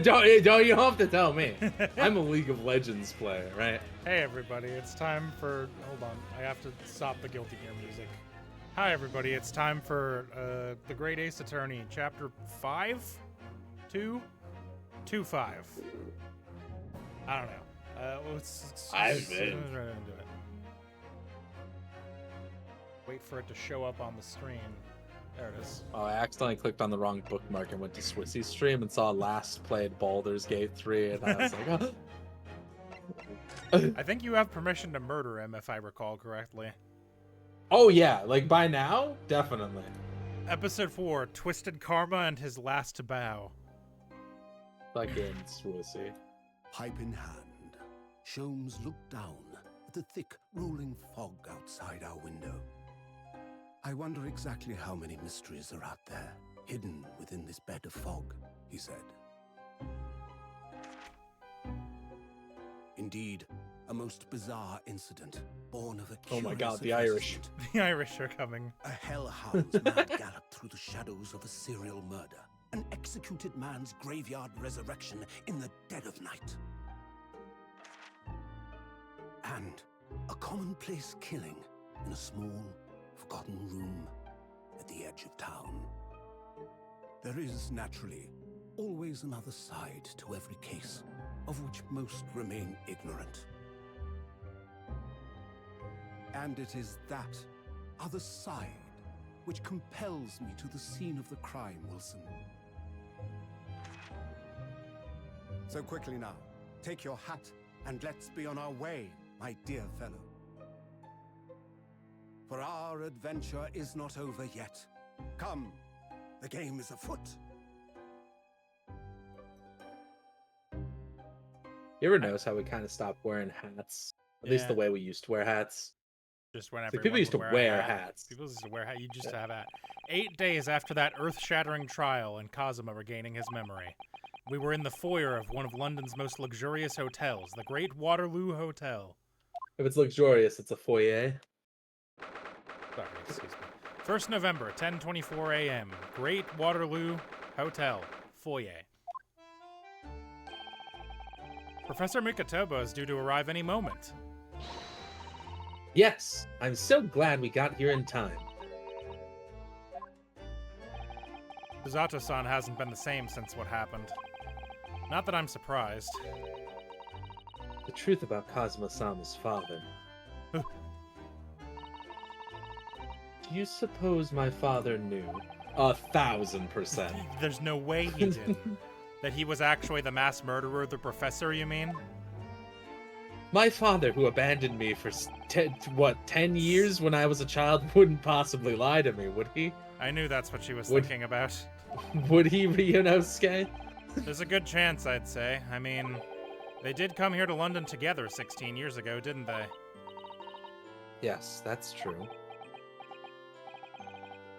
You don't have to tell me. I'm a League of Legends player, right? Hey everybody, it's time for... Hold on, I have to stop the Guilty Gear music. Hi everybody, it's time for The Great Ace Attorney, Chapter 5? 2? 2-5. I don't know. Let's do it. Wait for it to show up on the screen. There it is. Oh, I accidentally clicked on the wrong bookmark and went to Swissy's stream and saw last played Baldur's Gate 3, and I was like, oh. I think you have permission to murder him, if I recall correctly. Oh yeah, like by now? Definitely. Episode 4, Twisted Karma and His Last Bow. Fucking Swissy. Pipe in hand, Sholmes looked down at the thick, rolling fog outside our window. I wonder exactly how many mysteries are out there, hidden within this bed of fog, he said. Indeed, a most bizarre incident, born of a Oh my curious god, the Irish. advertisement. The Irish are coming. A hellhound's mad gallop through the shadows of a serial murder. An executed man's graveyard resurrection in the dead of night. And a commonplace killing in a small, forgotten room at the edge of town. There is, naturally, always another side to every case, of which most remain ignorant. And it is that other side which compels me to the scene of the crime, Wilson. So quickly now, take your hat and let's be on our way, my dear fellow. For our adventure is not over yet. Come, the game is afoot. You ever notice how we kind of stopped wearing hats? At least the way we used to wear hats. Just whenever Like, people used to wear hats. hats. People used to wear hats. You just have that. 8 days after that earth-shattering trial and Kazuma regaining his memory, we were in the foyer of one of London's most luxurious hotels, the Great Waterloo Hotel. If it's luxurious, it's a foyer. Sorry, excuse me. 1st November, 10:24 a.m. Great Waterloo Hotel, foyer. Professor Mikotoba is due to arrive any moment. Yes, I'm so glad we got here in time. Zato-san hasn't been the same since what happened. Not that I'm surprised. The truth about Kazuma-sama's father. Do you suppose my father knew? 1,000%. There's no way he did. That he was actually the mass murderer of the professor, you mean? My father, who abandoned me for 10 years when I was a child, wouldn't possibly lie to me, would he? I knew that's what she was thinking about. Would he, Ryunosuke? There's a good chance, I'd say. I mean, they did come here to London together 16 years ago, didn't they? Yes, that's true.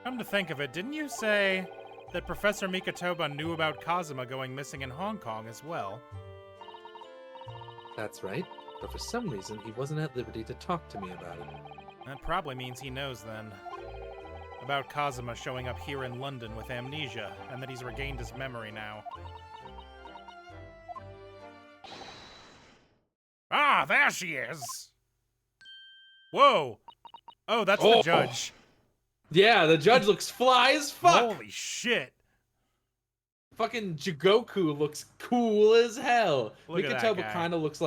Come to think of it, didn't you say that Professor Mikotoba knew about Kazuma going missing in Hong Kong as well? That's right, but for some reason he wasn't at liberty to talk to me about it. That probably means he knows then. About Kazuma showing up here in London with amnesia, and that he's regained his memory now. Ah, there she is! Whoa! Oh, that's the judge. Yeah, the judge looks fly as fuck! Holy shit! Fucking Jigoku looks cool as hell. Look at that Mikotoba guy. kind of looks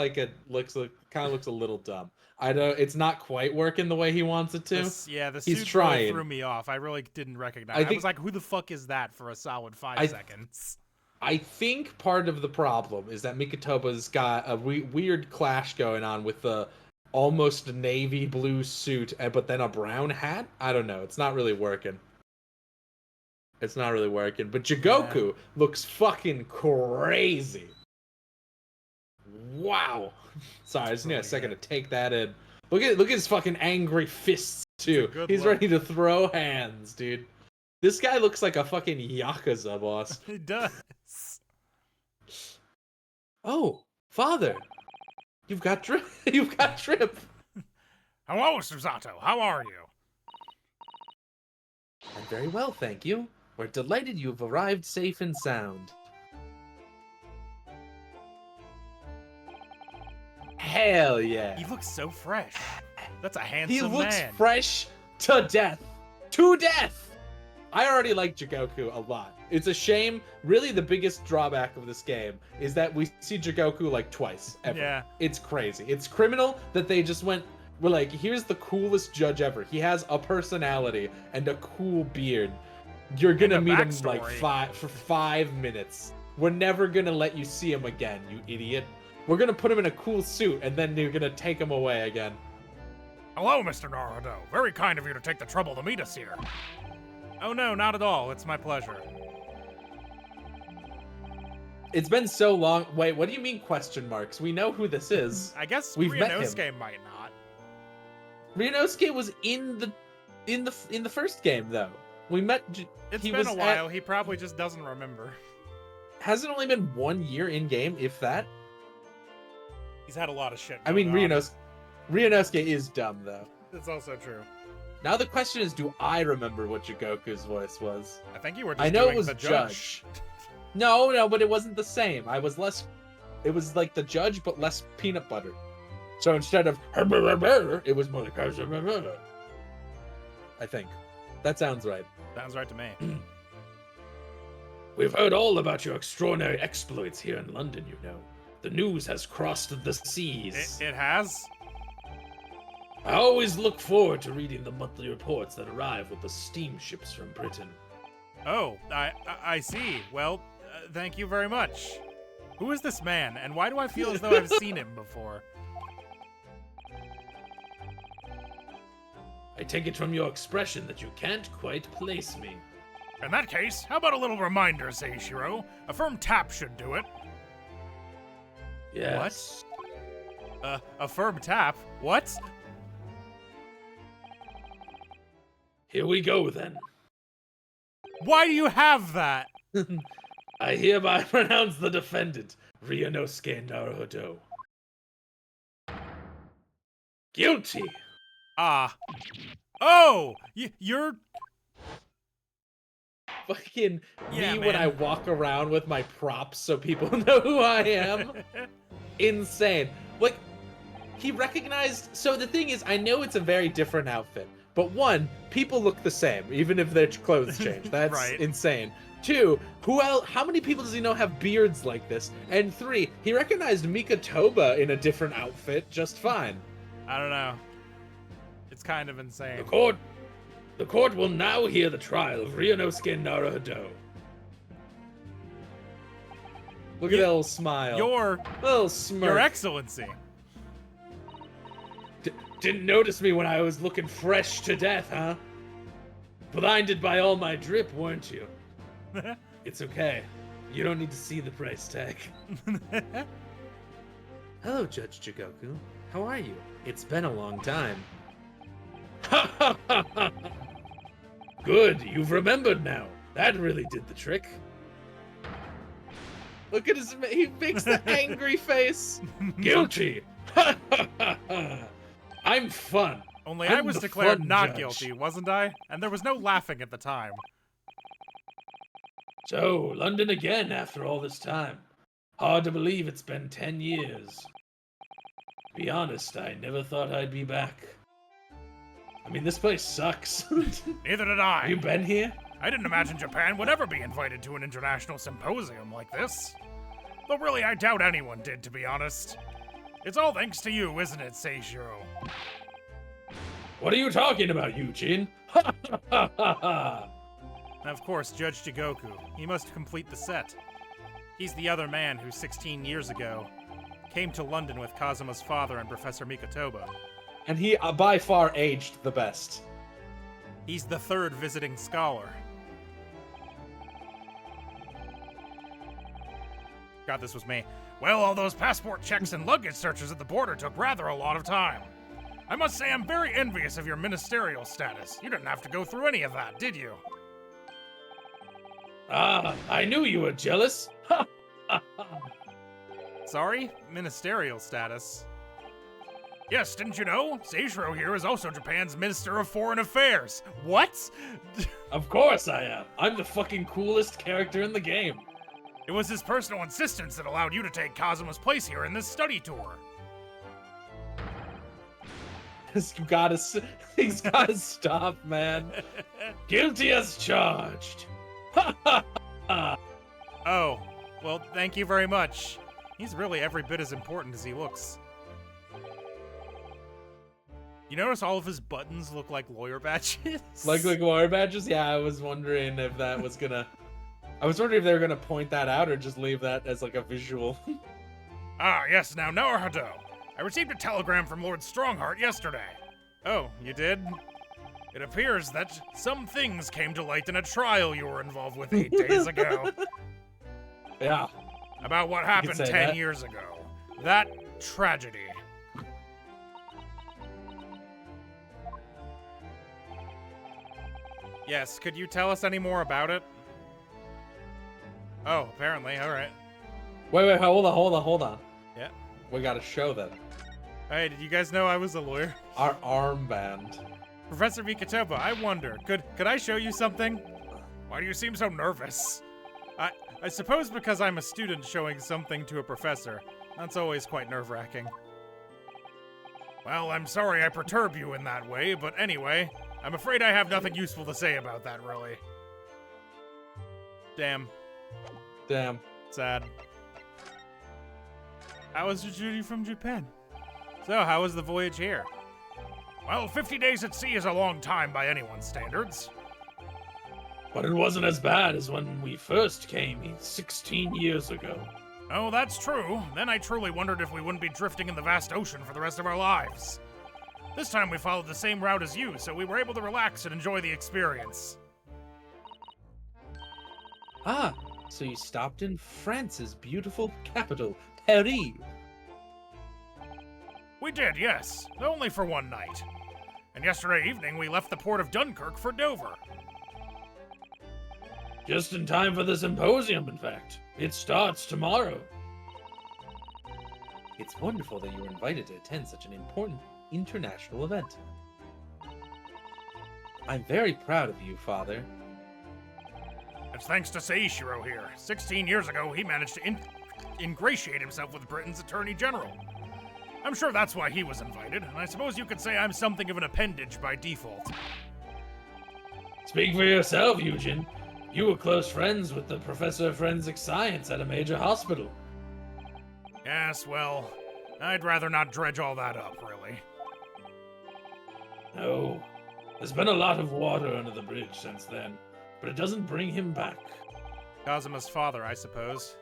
a little dumb. I know it's not quite working the way he wants it to. The He's suit trying. really threw me off. I really didn't recognize. I was like, "Who the fuck is that?" for a solid 5 seconds. I think part of the problem is that Mikotoba's got a weird clash going on with the almost navy blue suit, but then a brown hat. I don't know. It's not really working. It's not really working. But Jigoku looks fucking crazy. Wow. Sorry, I just need a second to take that in. Look at his fucking angry fists too. He's ready to throw hands, dude. This guy looks like a fucking Yakuza boss. He does. Oh, father. You've got drip. You've got drip. Hello, Suzato. How are you? I'm very well, thank you. We're delighted you've arrived safe and sound. Hell yeah. He looks so fresh. That's a He handsome looks man. fresh to death. To death! I already like Jigoku a lot. It's a shame. Really, the biggest drawback of this game is that we see Jigoku like twice ever. Yeah. It's crazy. It's criminal that they just we're like, here's the coolest judge ever. He has a personality and a cool beard. You're gonna And a meet him backstory. like for 5 minutes. We're never gonna let you see him again, you idiot. We're gonna put him in a cool suit and then you're gonna take him away again. Hello, Mr. Naruto. Very kind of you to take the trouble to meet us here. Oh no, not at all. It's my pleasure. It's been so long. Wait, what do you mean question marks? We know who this is. I guess We've met Ryunosuke might not. Ryunosuke was in the first game though. We met. It's he been was a while. He probably just doesn't remember. Hasn't only been 1 year in game, if that. He's had a lot of shit. I mean, going on. Ryunosuke is dumb though. It's also true. Now the question is, do I remember what Jigoku's voice was? I think you were just I know doing it was the judge. No, but it wasn't the same. I was less. It was like the judge, but less peanut butter. So instead of it was more like I think that sounds right. Sounds right to me. We've heard all about your extraordinary exploits here in London, you know. The news has crossed the seas. It has? I always look forward to reading the monthly reports that arrive with the steamships from Britain. Oh, I see. Well, thank you very much. Who is this man, and why do I feel as though I've seen him before? I take it from your expression that you can't quite place me. In that case, how about a little reminder, Seishiro? A firm tap should do it. Yes. A firm tap? What? Here we go then. Why do you have that? I hereby pronounce the defendant, Ryunosuke Naruto, guilty. Ah. Oh! You're... Fucking Yeah, me when man. I walk around with my props so people know who I am. Insane. Like, he recognized... So the thing is, I know it's a very different outfit. But one, people look the same, even if their clothes change. That's Right. insane. Two, who else? How many people does he know have beards like this? And three, he recognized Mikatoba in a different outfit just fine. I don't know. It's kind of insane. The court will now hear the trial of Ryunosuke Naruto. Look at that little smile. Your little smirk. Your Excellency. Didn't notice me when I was looking fresh to death, huh? Blinded by all my drip, weren't you? It's okay. You don't need to see the price tag. Hello, Judge Jigoku. How are you? It's been a long time. Good, you've remembered now. That really did the trick. Look at his... He makes the angry face. Guilty. I'm fun. Only I'm I was the declared fun not judge. guilty, wasn't I? And there was no laughing at the time. So, London again after all this time. Hard to believe it's been 10 years. Be honest, I never thought I'd be back. I mean, this place sucks. Neither did I. Have you been here? I didn't imagine Japan would ever be invited to an international symposium like this. Though really, I doubt anyone did, to be honest. It's all thanks to you, isn't it, Seishiro? What are you talking about, Eugene? Of course, Judge Jigoku. He must complete the set. He's the other man who 16 years ago came to London with Kazuma's father and Professor Mikatoba. And he, by far, aged the best. He's the third visiting scholar. God, this was me. Well, all those passport checks and luggage searches at the border took rather a lot of time. I must say I'm very envious of your ministerial status. You didn't have to go through any of that, did you? Ah, I knew you were jealous. Sorry? Ministerial status. Yes, didn't you know? Seishiro here is also Japan's Minister of Foreign Affairs. What? Of course I am. I'm the fucking coolest character in the game. It was his personal insistence that allowed you to take Kazuma's place here in this study tour. He's gotta stop, man. Guilty as charged. Ha ha ha. Oh, well, thank you very much. He's really every bit as important as he looks. You notice all of his buttons look like lawyer badges? Like lawyer badges? Yeah, I was wondering if that was gonna... I was wondering if they were gonna point that out or just leave that as like a visual. Ah, yes, now, Naruto. I received a telegram from Lord Strongheart yesterday. Oh, you did? It appears that some things came to light in a trial you were involved with 8 days ago. Yeah. About what happened 10 that. years ago. That tragedy. Yes, could you tell us any more about it? Oh, apparently, alright. Wait, hold on. Yeah. We gotta show them. Hey, did you guys know I was a lawyer? Our armband. Professor Vtuber, I wonder, could I show you something? Why do you seem so nervous? I suppose because I'm a student showing something to a professor. That's always quite nerve-wracking. Well, I'm sorry I perturb you in that way, but anyway, I'm afraid I have nothing useful to say about that, really. Damn. Sad. How was your journey from Japan? So, how was the voyage here? Well, 50 days at sea is a long time by anyone's standards. But it wasn't as bad as when we first came 16 years ago. Oh, that's true. Then I truly wondered if we wouldn't be drifting in the vast ocean for the rest of our lives. This time we followed the same route as you, so we were able to relax and enjoy the experience. Ah, so you stopped in France's beautiful capital, Paris. We did, yes. Only for one night. And yesterday evening we left the port of Dunkirk for Dover. Just in time for the symposium, in fact. It starts tomorrow. It's wonderful that you were invited to attend such an important international event. I'm very proud of you, Father. It's thanks to Seishiro here. 16 years ago, he managed to ingratiate himself with Britain's Attorney General. I'm sure that's why he was invited, and I suppose you could say I'm something of an appendage by default. Speak for yourself, Eugen. You were close friends with the Professor of Forensic Science at a major hospital. Yes, well, I'd rather not dredge all that up, really. No. There's been a lot of water under the bridge since then, but it doesn't bring him back. Kazuma's father, I suppose.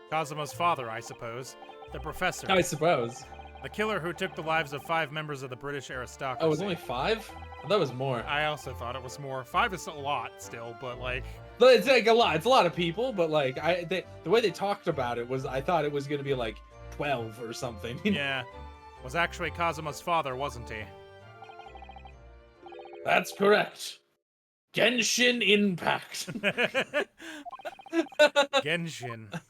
Kazuma's father, I suppose. The professor. I suppose. The killer who took the lives of 5 members of the British aristocracy. Oh, it was only 5? I thought it was more. I also thought it was more. 5 is a lot still, but like... But it's like a lot. It's a lot of people, but like the way they talked about it was, I thought it was gonna be like 12 or something. Yeah. Was actually Kazuma's father, wasn't he? That's correct. Genshin Impact. Genshin.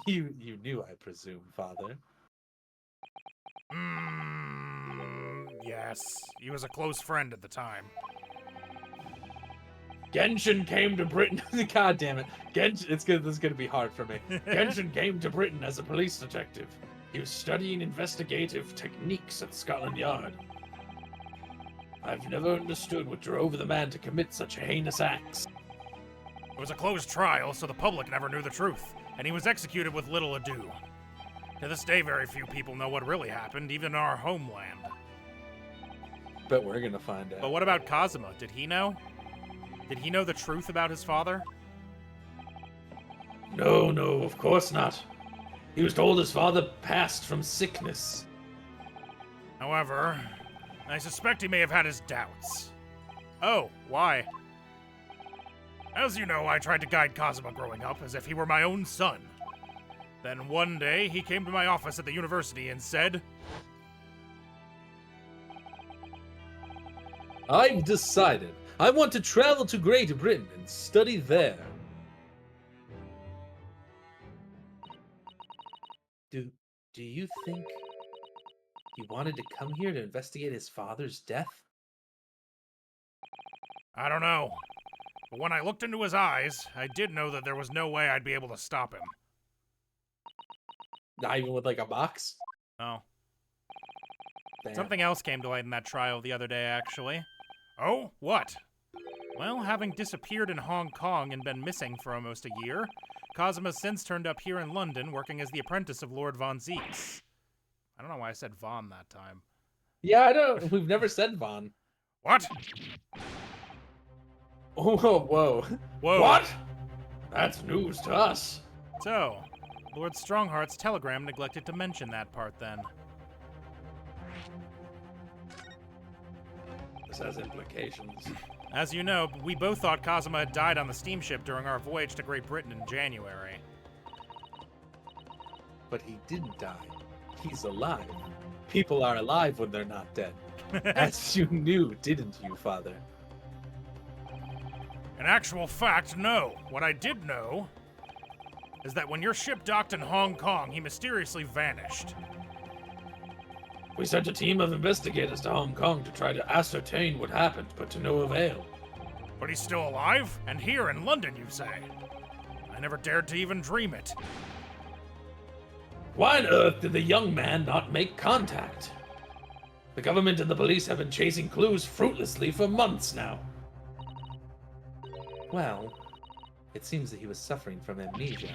You knew, I presume, Father. Yes. He was a close friend at the time. Genshin came to Britain. God damn it. This is gonna be hard for me. Genshin came to Britain as a police detective. He was studying investigative techniques at Scotland Yard. I've never understood what drove the man to commit such heinous acts. It was a closed trial, so the public never knew the truth, and he was executed with little ado. To this day, very few people know what really happened, even in our homeland. But we're gonna find out. But what about Kazuma? Did he know? Did he know the truth about his father? No, of course not. He was told his father passed from sickness. However, I suspect he may have had his doubts. Oh, why? As you know, I tried to guide Kazuma growing up as if he were my own son. Then one day, he came to my office at the university and said, I've decided I want to travel to Great Britain and study there. Do you think he wanted to come here to investigate his father's death? I don't know. But when I looked into his eyes, I did know that there was no way I'd be able to stop him. Not even with, like, a box? Oh. Damn. Something else came to light in that trial the other day, actually. Oh, what? Well, having disappeared in Hong Kong and been missing for almost a year, Kazuma's since turned up here in London working as the apprentice of Lord Von Zeeks. I don't know why I said Von that time. Yeah, I don't. We've never said Von. What? Oh, whoa. Whoa. What? That's news to us. So, Lord Strongheart's telegram neglected to mention that part then. This has implications. As you know, we both thought Kazuma had died on the steamship during our voyage to Great Britain in January. But he didn't die. He's alive. People are alive when they're not dead. As you knew, didn't you, Father? In actual fact, no. What I did know is that when your ship docked in Hong Kong, he mysteriously vanished. We sent a team of investigators to Hong Kong to try to ascertain what happened, but to no avail. But he's still alive? And here in London, you say? I never dared to even dream it. Why on earth did the young man not make contact? The government and the police have been chasing clues fruitlessly for months now. Well, it seems that he was suffering from amnesia.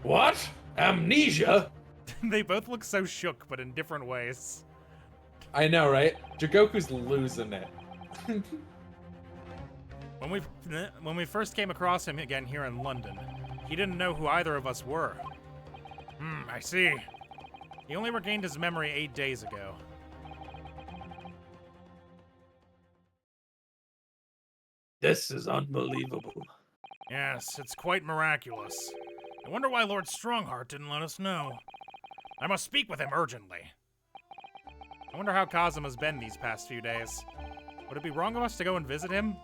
What? Amnesia? They both look so shook, but in different ways. I know, right? Jigoku's losing it. When we first came across him again here in London, he didn't know who either of us were. I see. He only regained his memory 8 days ago. This is unbelievable. Yes, it's quite miraculous. I wonder why Lord Strongheart didn't let us know. I must speak with him urgently. I wonder how Kazuma's been these past few days. Would it be wrong of us to go and visit him?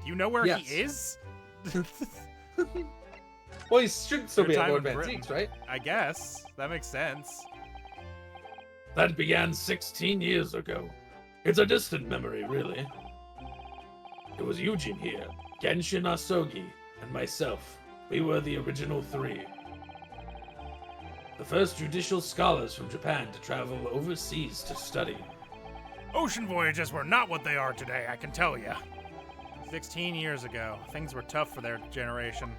Do you know where Yes. he is? Well, he should still be Your at time Lord in Van Britain. Zeeks, right? I guess. That makes sense. That began 16 years ago. It's a distant memory, really. It was Eugene here, Genshin Asogi, and myself. We were the original three. The first judicial scholars from Japan to travel overseas to study. Ocean voyages were not what they are today, I can tell you. 16 years ago, things were tough for their generation.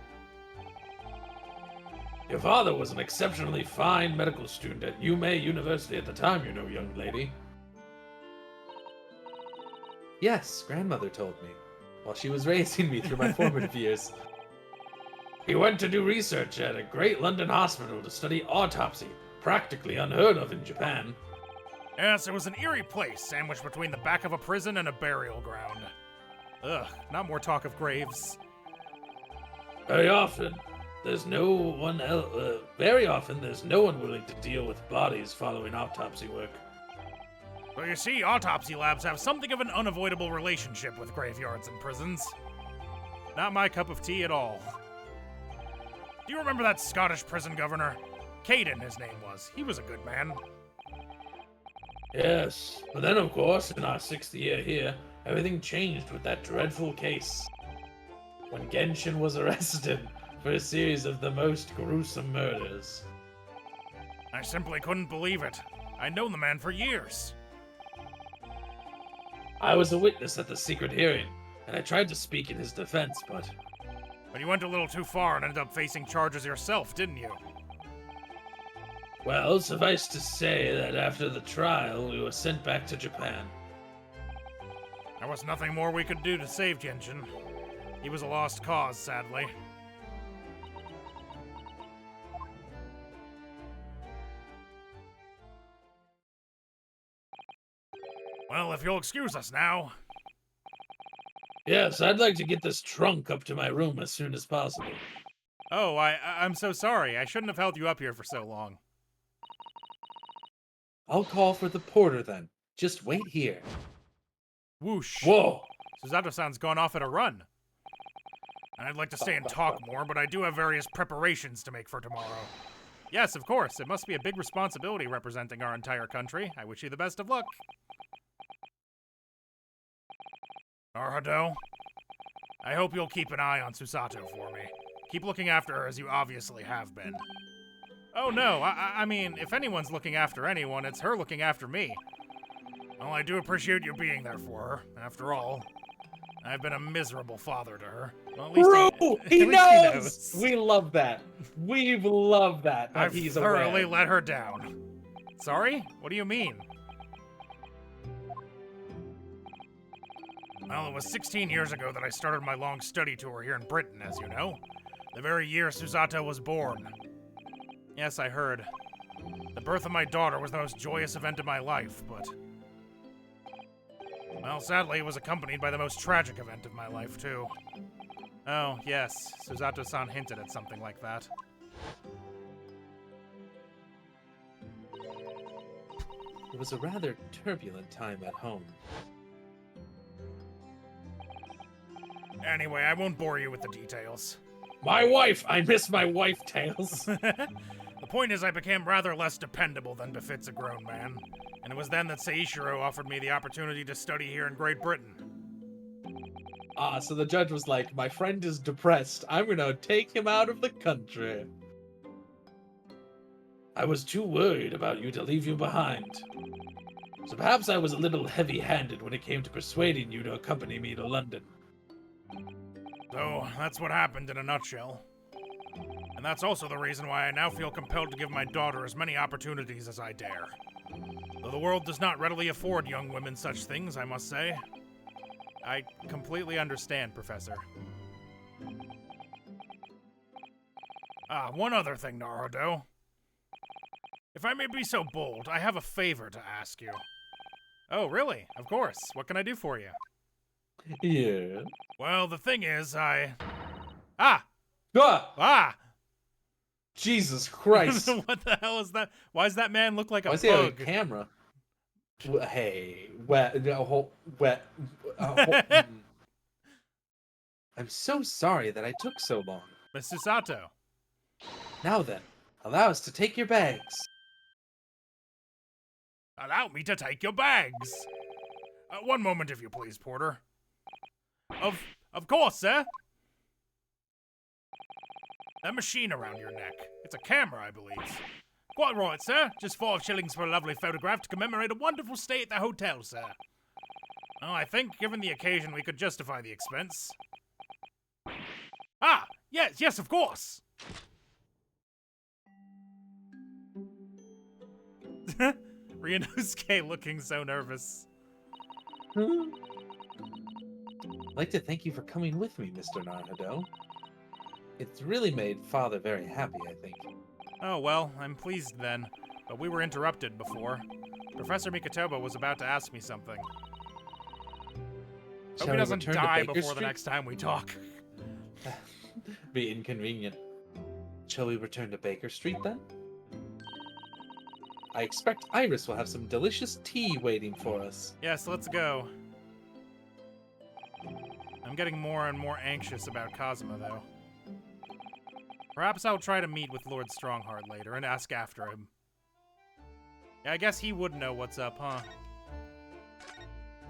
Your father was an exceptionally fine medical student at Yume University at the time, you know, young lady. Yes, grandmother told me, while she was raising me through my formative years. He went to do research at a great London hospital to study autopsy, practically unheard of in Japan. Yes, it was an eerie place, sandwiched between the back of a prison and a burial ground. Ugh, not more talk of graves. Very often, there's no one willing to deal with bodies following autopsy work. But you see, autopsy labs have something of an unavoidable relationship with graveyards and prisons. Not my cup of tea at all. Do you remember that Scottish prison governor? Caden, his name was. He was a good man. Yes, but then of course, in our 6th year here, everything changed with that dreadful case. When Genshin was arrested for a series of the most gruesome murders. I simply couldn't believe it. I'd known the man for years. I was a witness at the secret hearing, and I tried to speak in his defense, but You went a little too far and ended up facing charges yourself, didn't you? well, suffice to say that after the trial, we were sent back to Japan. There was nothing more we could do to save Genshin. He was a lost cause, sadly. Well, if you'll excuse us now. Yes, I'd like to get this trunk up to my room as soon as possible. Oh, I'm so sorry. I shouldn't have held you up here for so long. I'll call for the porter then. Just wait here. Whoosh. Whoa! Susato-san's gone off at a run. I'd like to stay and talk more, but I do have various preparations to make for tomorrow. Yes, of course. It must be a big responsibility representing our entire country. I wish you the best of luck. Naruto, I hope you'll keep an eye on Susato for me. Keep looking after her as you obviously have been. Oh no, I mean, if anyone's looking after anyone, it's her looking after me. Well, I do appreciate you being there for her. After all, I've been a miserable father to her. Well, at least True! He at least knows! he knows. We love that. We love that I've he's thoroughly aware. let her down. Sorry? What do you mean? Well, it was 16 years ago that I started my long study tour here in Britain, as you know. The very year Susato was born. Yes, I heard. The birth of my daughter was the most joyous event of my life, but... well, sadly, it was accompanied by the most tragic event of my life, too. Oh, yes, Susato-san hinted at something like that. It was a rather turbulent time at home. Anyway, I won't bore you with the details. My wife! I miss my wife tales. The point is, I became rather less dependable than befits a grown man, and it was then that Seishiro offered me the opportunity to study here in Great Britain. So the judge was like, my friend is depressed. I'm gonna take him out of the country. I was too worried about you to leave you behind. So perhaps I was a little heavy-handed when it came to persuading you to accompany me to London. So, that's what happened in a nutshell. And that's also the reason why I now feel compelled to give my daughter as many opportunities as I dare. Though the world does not readily afford young women such things, I must say. I completely understand, Professor. One other thing, Naruto. If I may be so bold, I have a favor to ask you. Oh, really? Of course. What can I do for you? Yeah. Well, the thing is, Ah! Jesus Christ. What the hell is that? Why does that man look like a Why does he have a bug? camera? Hey, I'm so sorry that I took so long. Mr. Sato. Now then, allow us to take your bags. Allow me to take your bags. One moment, if you please, Porter. Of course, sir. That machine around your neck. It's a camera, I believe. Quite right, sir. Just 5 shillings for a lovely photograph to commemorate a wonderful stay at the hotel, sir. Oh, I think, given the occasion, we could justify the expense. Ah, yes, of course. Ryunosuke looking so nervous. I'd like to thank you for coming with me, Mr. Naruto. It's really made Father very happy, I think. Oh, well, I'm pleased then. But we were interrupted before. Professor Mikotoba was about to ask me something. Hope he doesn't die before the next time we talk. Be inconvenient. Shall we return to Baker Street then? I expect Iris will have some delicious tea waiting for us. Yes, let's go. I'm getting more and more anxious about Kazuma, though. Perhaps I'll try to meet with Lord Strongheart later and ask after him. Yeah, I guess he would know what's up, huh?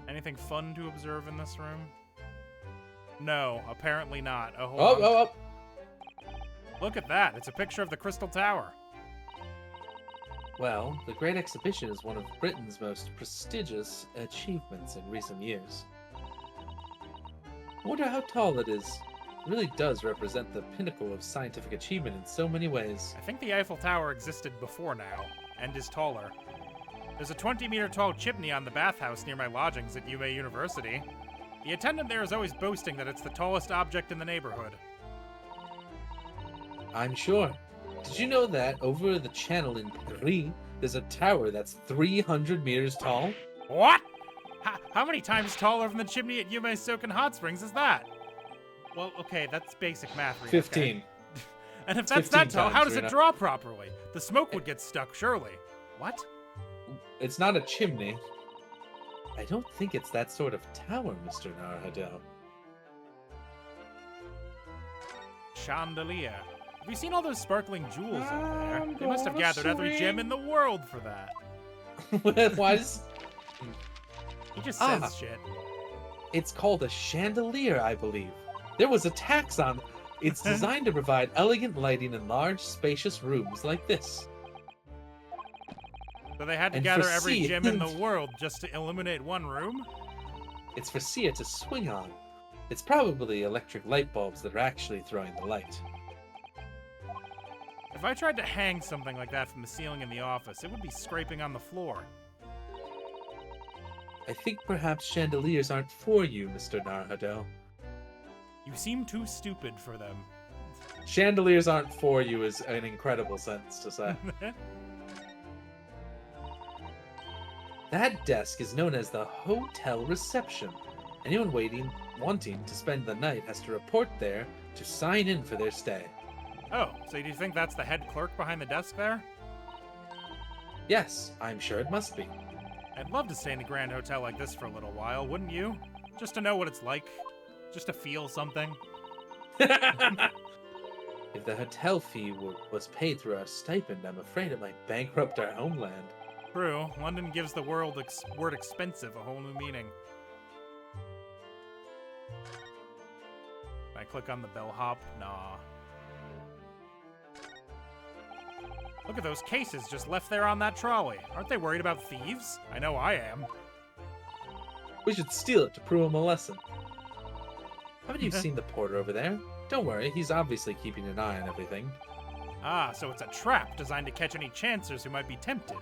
Anything fun to observe in this room? No, apparently not. Oh, hold on. Look at that. It's a picture of the Crystal Tower. Well, the Great Exhibition is one of Britain's most prestigious achievements in recent years. I wonder how tall it is. It really does represent the pinnacle of scientific achievement in so many ways. I think the Eiffel Tower existed before now, and is taller. There's a 20-meter tall chimney on the bathhouse near my lodgings at Yume University. The attendant there is always boasting that it's the tallest object in the neighborhood. I'm sure. Did you know that over the channel in Paris, there's a tower that's 300 meters tall? What? How many times taller than the chimney at Yume Soken Hot Springs is that? Well, okay, that's basic math. 15. Okay. And if that's that tall, how does it Rena. draw properly? The smoke would get stuck, surely. What? It's not a chimney. I don't think it's that sort of tower, Mr. Naruto. Chandelier. Have you seen all those sparkling jewels up there? They must have gathered every gem in the world for that. Why does... He just says shit. It's called a chandelier, I believe. There was a tax on... It's designed to provide elegant lighting in large, spacious rooms like this. So they had to And gather for every Sia- gem in the world just to illuminate one room? It's for Sia to swing on. It's probably electric light bulbs that are actually throwing the light. If I tried to hang something like that from the ceiling in the office, it would be scraping on the floor. I think perhaps chandeliers aren't for you, Mr. Naruhodo. You seem too stupid for them. Chandeliers aren't for you is an incredible sentence to say. That desk is known as the hotel reception. Anyone wanting to spend the night has to report there to sign in for their stay. Oh, so do you think that's the head clerk behind the desk there? Yes, I'm sure it must be. I'd love to stay in a grand hotel like this for a little while, wouldn't you? Just to know what it's like. Just to feel something. If the hotel fee was paid through our stipend, I'm afraid it might bankrupt our homeland. True, London gives the word expensive a whole new meaning. Can I click on the bellhop? Nah. Look at those cases just left there on that trolley. Aren't they worried about thieves? I know I am. We should steal it to prove him a lesson. Haven't you seen the porter over there? Don't worry, he's obviously keeping an eye on everything. Ah, so it's a trap designed to catch any chancers who might be tempted.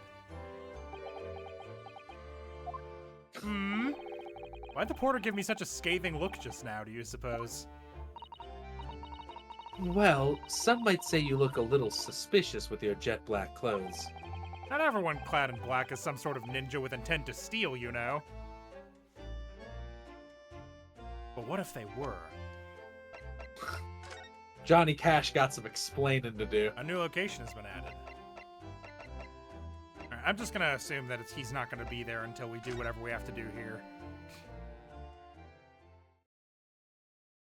Why'd the porter give me such a scathing look just now, do you suppose? Well, some might say you look a little suspicious with your jet black clothes. Not everyone clad in black is some sort of ninja with intent to steal, you know. But what if they were? Johnny Cash got some explaining to do. A new location has been added. Alright, I'm just gonna assume that he's not gonna be there until we do whatever we have to do here.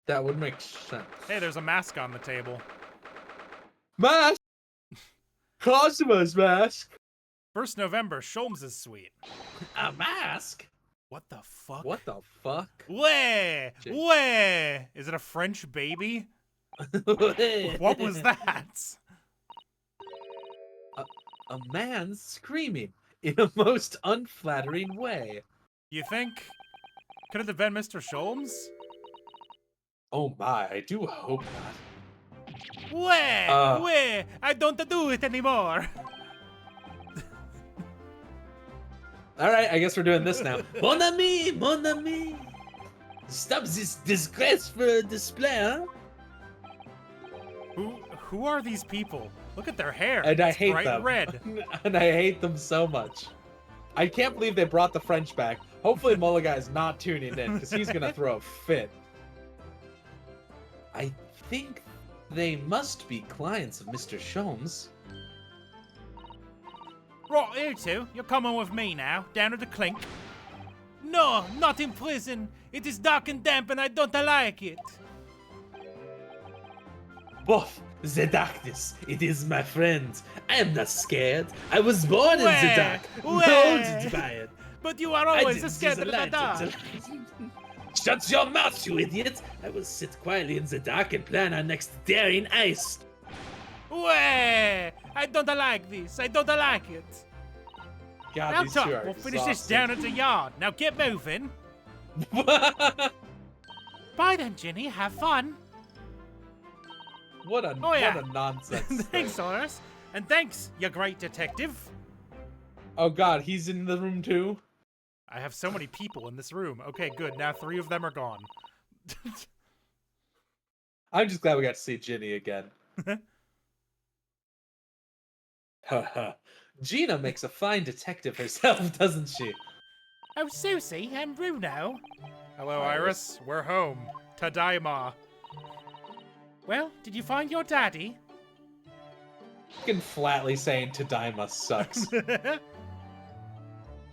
That would make sense. Hey, there's a mask on the table. Mask! Cosmo's mask! 1st November, Sholmes' suite. A mask? What the fuck? What the fuck? Where? Jake. Where? Is it a French baby? What was that? A man screaming in a most unflattering way. You think? Could it have been Mr. Sholmes? Oh my, I do hope not. Where? Where? I don't do it anymore. Alright, I guess we're doing this now. Mon ami! Mon ami! Stop this disgraceful display, huh? Who are these people? Look at their hair. And I It's hate bright them. red. And I hate them so much. I can't believe they brought the French back. Hopefully Mulligan is not tuning in, because he's gonna throw a fit. I think they must be clients of Mr. Sholmes. Right, you two, you're coming with me now, down to the clink. No, not in prison. It is dark and damp and I don't like it. Both the darkness, it is my friend. I am not scared. I was born in the Where? dark, Where? molded by it. But you are I always didn't scared see of the the light dark. until- Shut your mouth, you idiot! I will sit quietly in the dark and plan our next daring heist. Where? I don't like this. I don't like it. God, Now these talk. two are We'll finish this exhausting. down at the yard. Now get moving. Bye then, Ginny. Have fun. What a Oh, yeah. what a nonsense. Thanks, thing. Horace. And thanks, you great detective. Oh God, he's in the room too. I have so many people in this room. Okay, good. Now 3 of them are gone. I'm just glad we got to see Ginny again. Haha. Gina makes a fine detective herself, doesn't she? Oh, Susie and Bruno. Hello, Iris. Iris. We're home. Tadaima. Well, did you find your daddy? Fucking flatly saying Tadaima sucks.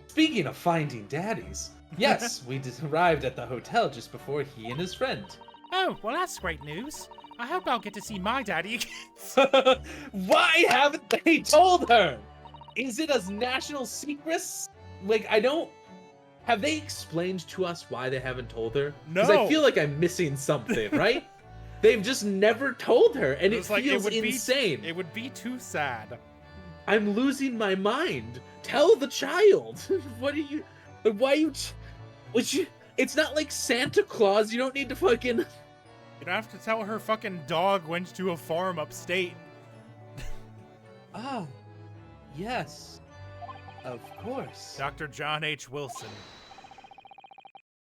Speaking of finding daddies, yes, we arrived at the hotel just before he and his friend. Oh, well, that's great news. I hope I'll get to see my daddy again. Why haven't they told her? Is it a national secret? Like, I don't... Have they explained to us why they haven't told her? Because No. I feel like I'm missing something, right? They've just never told her, and it was like, feels insane. It would be too sad. I'm losing my mind. Tell the child. What are you? Why you? Would you? It's not like Santa Claus. You don't need to fucking. You don't have to tell her fucking dog went to a farm upstate. Ah, yes, of course. Dr. John H. Wilson.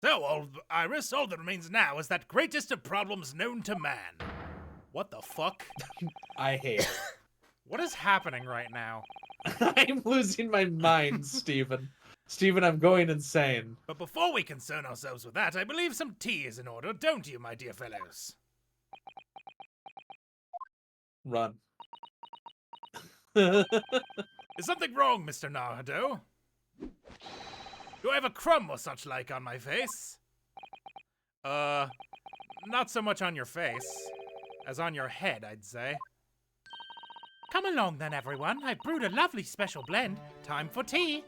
So, Iris, all that remains now is that greatest of problems known to man. What the fuck? I hate it. What is happening right now? I'm losing my mind, Stephen. Stephen, I'm going insane. But before we concern ourselves with that, I believe some tea is in order, don't you, my dear fellows? Run. Is something wrong, Mr. Nardo? Do I have a crumb or such like on my face? Not so much on your face, as on your head, I'd say. Come along then, everyone. I've brewed a lovely special blend. Time for tea.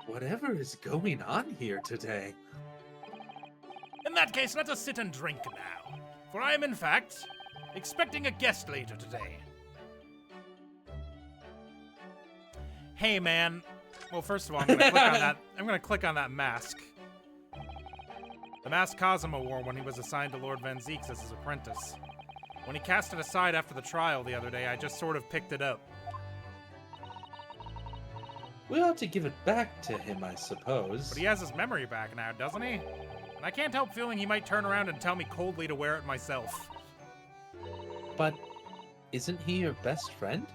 Whatever is going on here today? In that case, let us sit and drink now. For I am, in fact, expecting a guest later today. Hey, man. Well, first of all, I'm gonna click on that. I'm gonna click on that mask. The mask Cosimo wore when he was assigned to Lord Van Zeeks as his apprentice. When he cast it aside after the trial the other day, I just sort of picked it up. We ought to give it back to him, I suppose. But he has his memory back now, doesn't he? And I can't help feeling he might turn around and tell me coldly to wear it myself. But isn't he your best friend?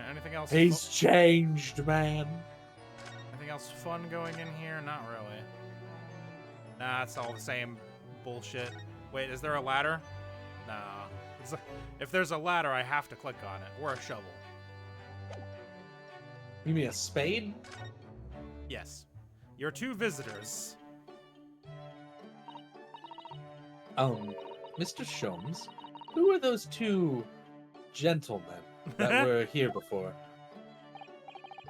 Anything else? He's changed, man. Anything else fun going in here? Not really. Nah, it's all the same bullshit. Wait, is there a ladder? Nah. If there's a ladder, I have to click on it. Or a shovel. You mean a spade? Yes. Your two visitors. Mr. Sholmes, who are those two gentlemen that were here before?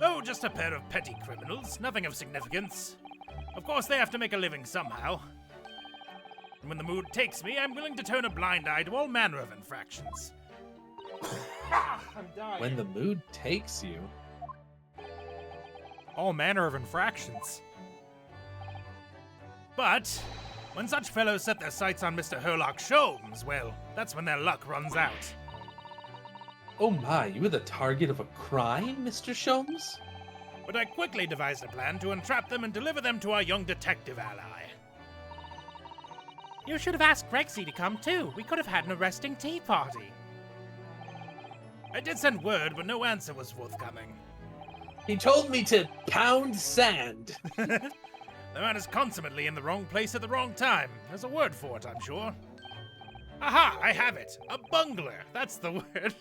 Oh, just a pair of petty criminals. Nothing of significance. Of course, they have to make a living somehow. And when the mood takes me, I'm willing to turn a blind eye to all manner of infractions. I'm dying. When the mood takes you? All manner of infractions. But when such fellows set their sights on Mr. Herlock Sholmes, well, that's when their luck runs out. Oh my, you were the target of a crime, Mr. Sholmes? But I quickly devised a plan to entrap them and deliver them to our young detective ally. You should have asked Grexy to come too. We could have had an arresting tea party. I did send word, but no answer was forthcoming. He told me to pound sand. The man is consummately in the wrong place at the wrong time. There's a word for it, I'm sure. Aha, I have it. A bungler. That's the word.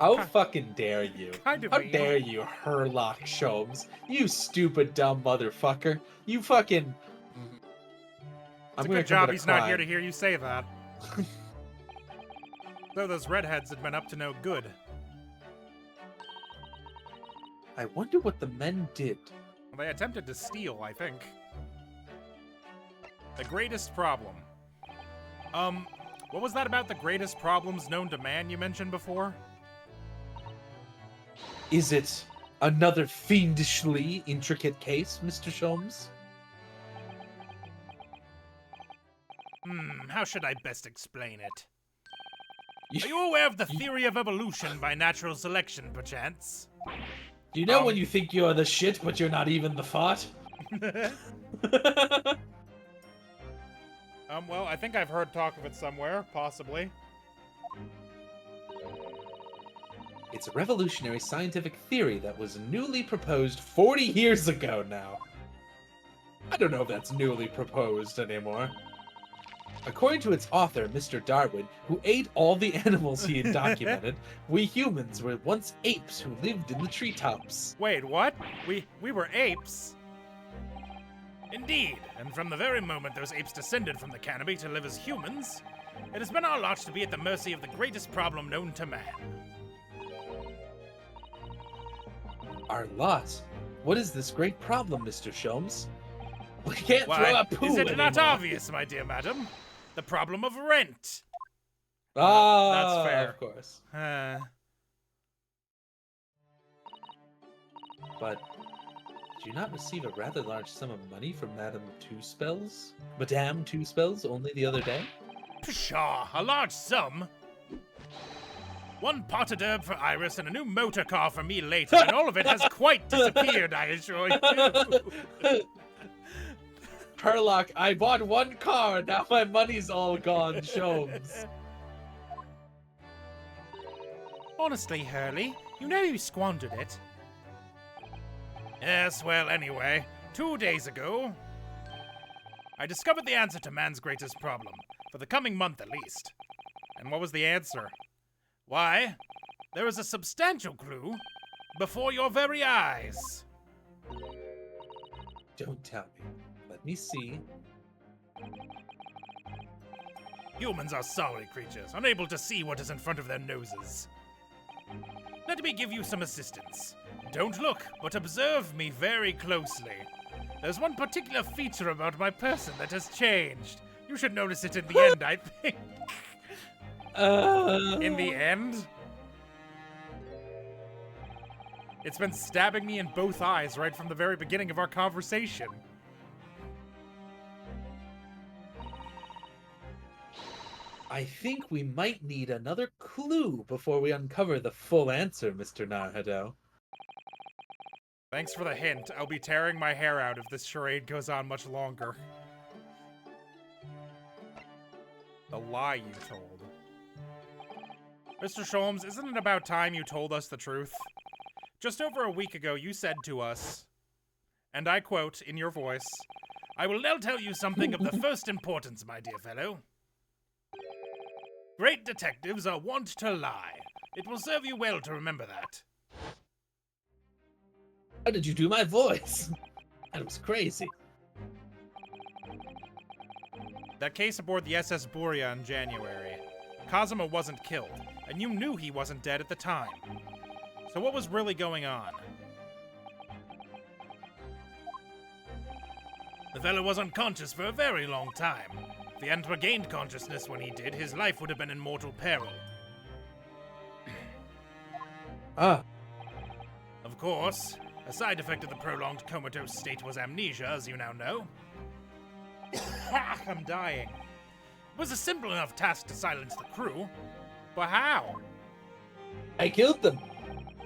How fucking dare you? Kind of How mean. dare you, Herlock Sholmes? You stupid dumb motherfucker. You fucking... It's a good job he's not here to hear you say that. Though those redheads had been up to no good. I wonder what the men did. Well, they attempted to steal, I think. The greatest problem. What was that about the greatest problems known to man you mentioned before? Is it another fiendishly intricate case, Mr. Sholmes? How should I best explain it? Are you aware of the theory of evolution by natural selection, perchance? You know when you think you're the shit, but you're not even the fart? Well, I think I've heard talk of it somewhere, possibly. It's a revolutionary scientific theory that was newly proposed 40 years ago now. I don't know if that's newly proposed anymore. According to its author, Mr. Darwin, who ate all the animals he had documented, we humans were once apes who lived in the treetops. Wait, what? We were apes? Indeed, and from the very moment those apes descended from the canopy to live as humans, it has been our lot to be at the mercy of the greatest problem known to man. Our lot? What is this great problem, Mr. Sholmes? We can't throw Why, a poo is it anymore. not obvious, my dear madam? The problem of rent. Ah, That's fair. Of course. But did you not receive a rather large sum of money from Madame Two Spells? Madame Two Spells only the other day? Pshaw, a large sum. 1 potted herb for Iris and a new motor car for me later, and all of it has quite disappeared, I assure you. Herlock, I bought 1 car, now my money's all gone, Sholmes. Honestly, Hurley, you know you squandered it. Yes, well, anyway, 2 days ago, I discovered the answer to man's greatest problem, for the coming month at least. And what was the answer? Why, there is a substantial clue before your very eyes. Don't tell me. Let me see. Humans are sorry creatures, unable to see what is in front of their noses. Let me give you some assistance. Don't look, but observe me very closely. There's one particular feature about my person that has changed. You should notice it in the end, I think. In the end? It's been stabbing me in both eyes right from the very beginning of our conversation. I think we might need another clue before we uncover the full answer, Mr. Narhado. Thanks for the hint. I'll be tearing my hair out if this charade goes on much longer. The lie you told. Mr. Sholmes, isn't it about time you told us the truth? Just over a week ago, you said to us, and I quote in your voice, "I will now tell you something of the first importance, my dear fellow. Great detectives are wont to lie. It will serve you well to remember that." How did you do my voice? That was crazy. That case aboard the SS Borea in January. Cosimo wasn't killed, and you knew he wasn't dead at the time. So what was really going on? The fellow was unconscious for a very long time. If he hadn't regained consciousness when he did, his life would have been in mortal peril. Of course, a side effect of the prolonged comatose state was amnesia, as you now know. I'm dying. It was a simple enough task to silence the crew, but how? I killed them.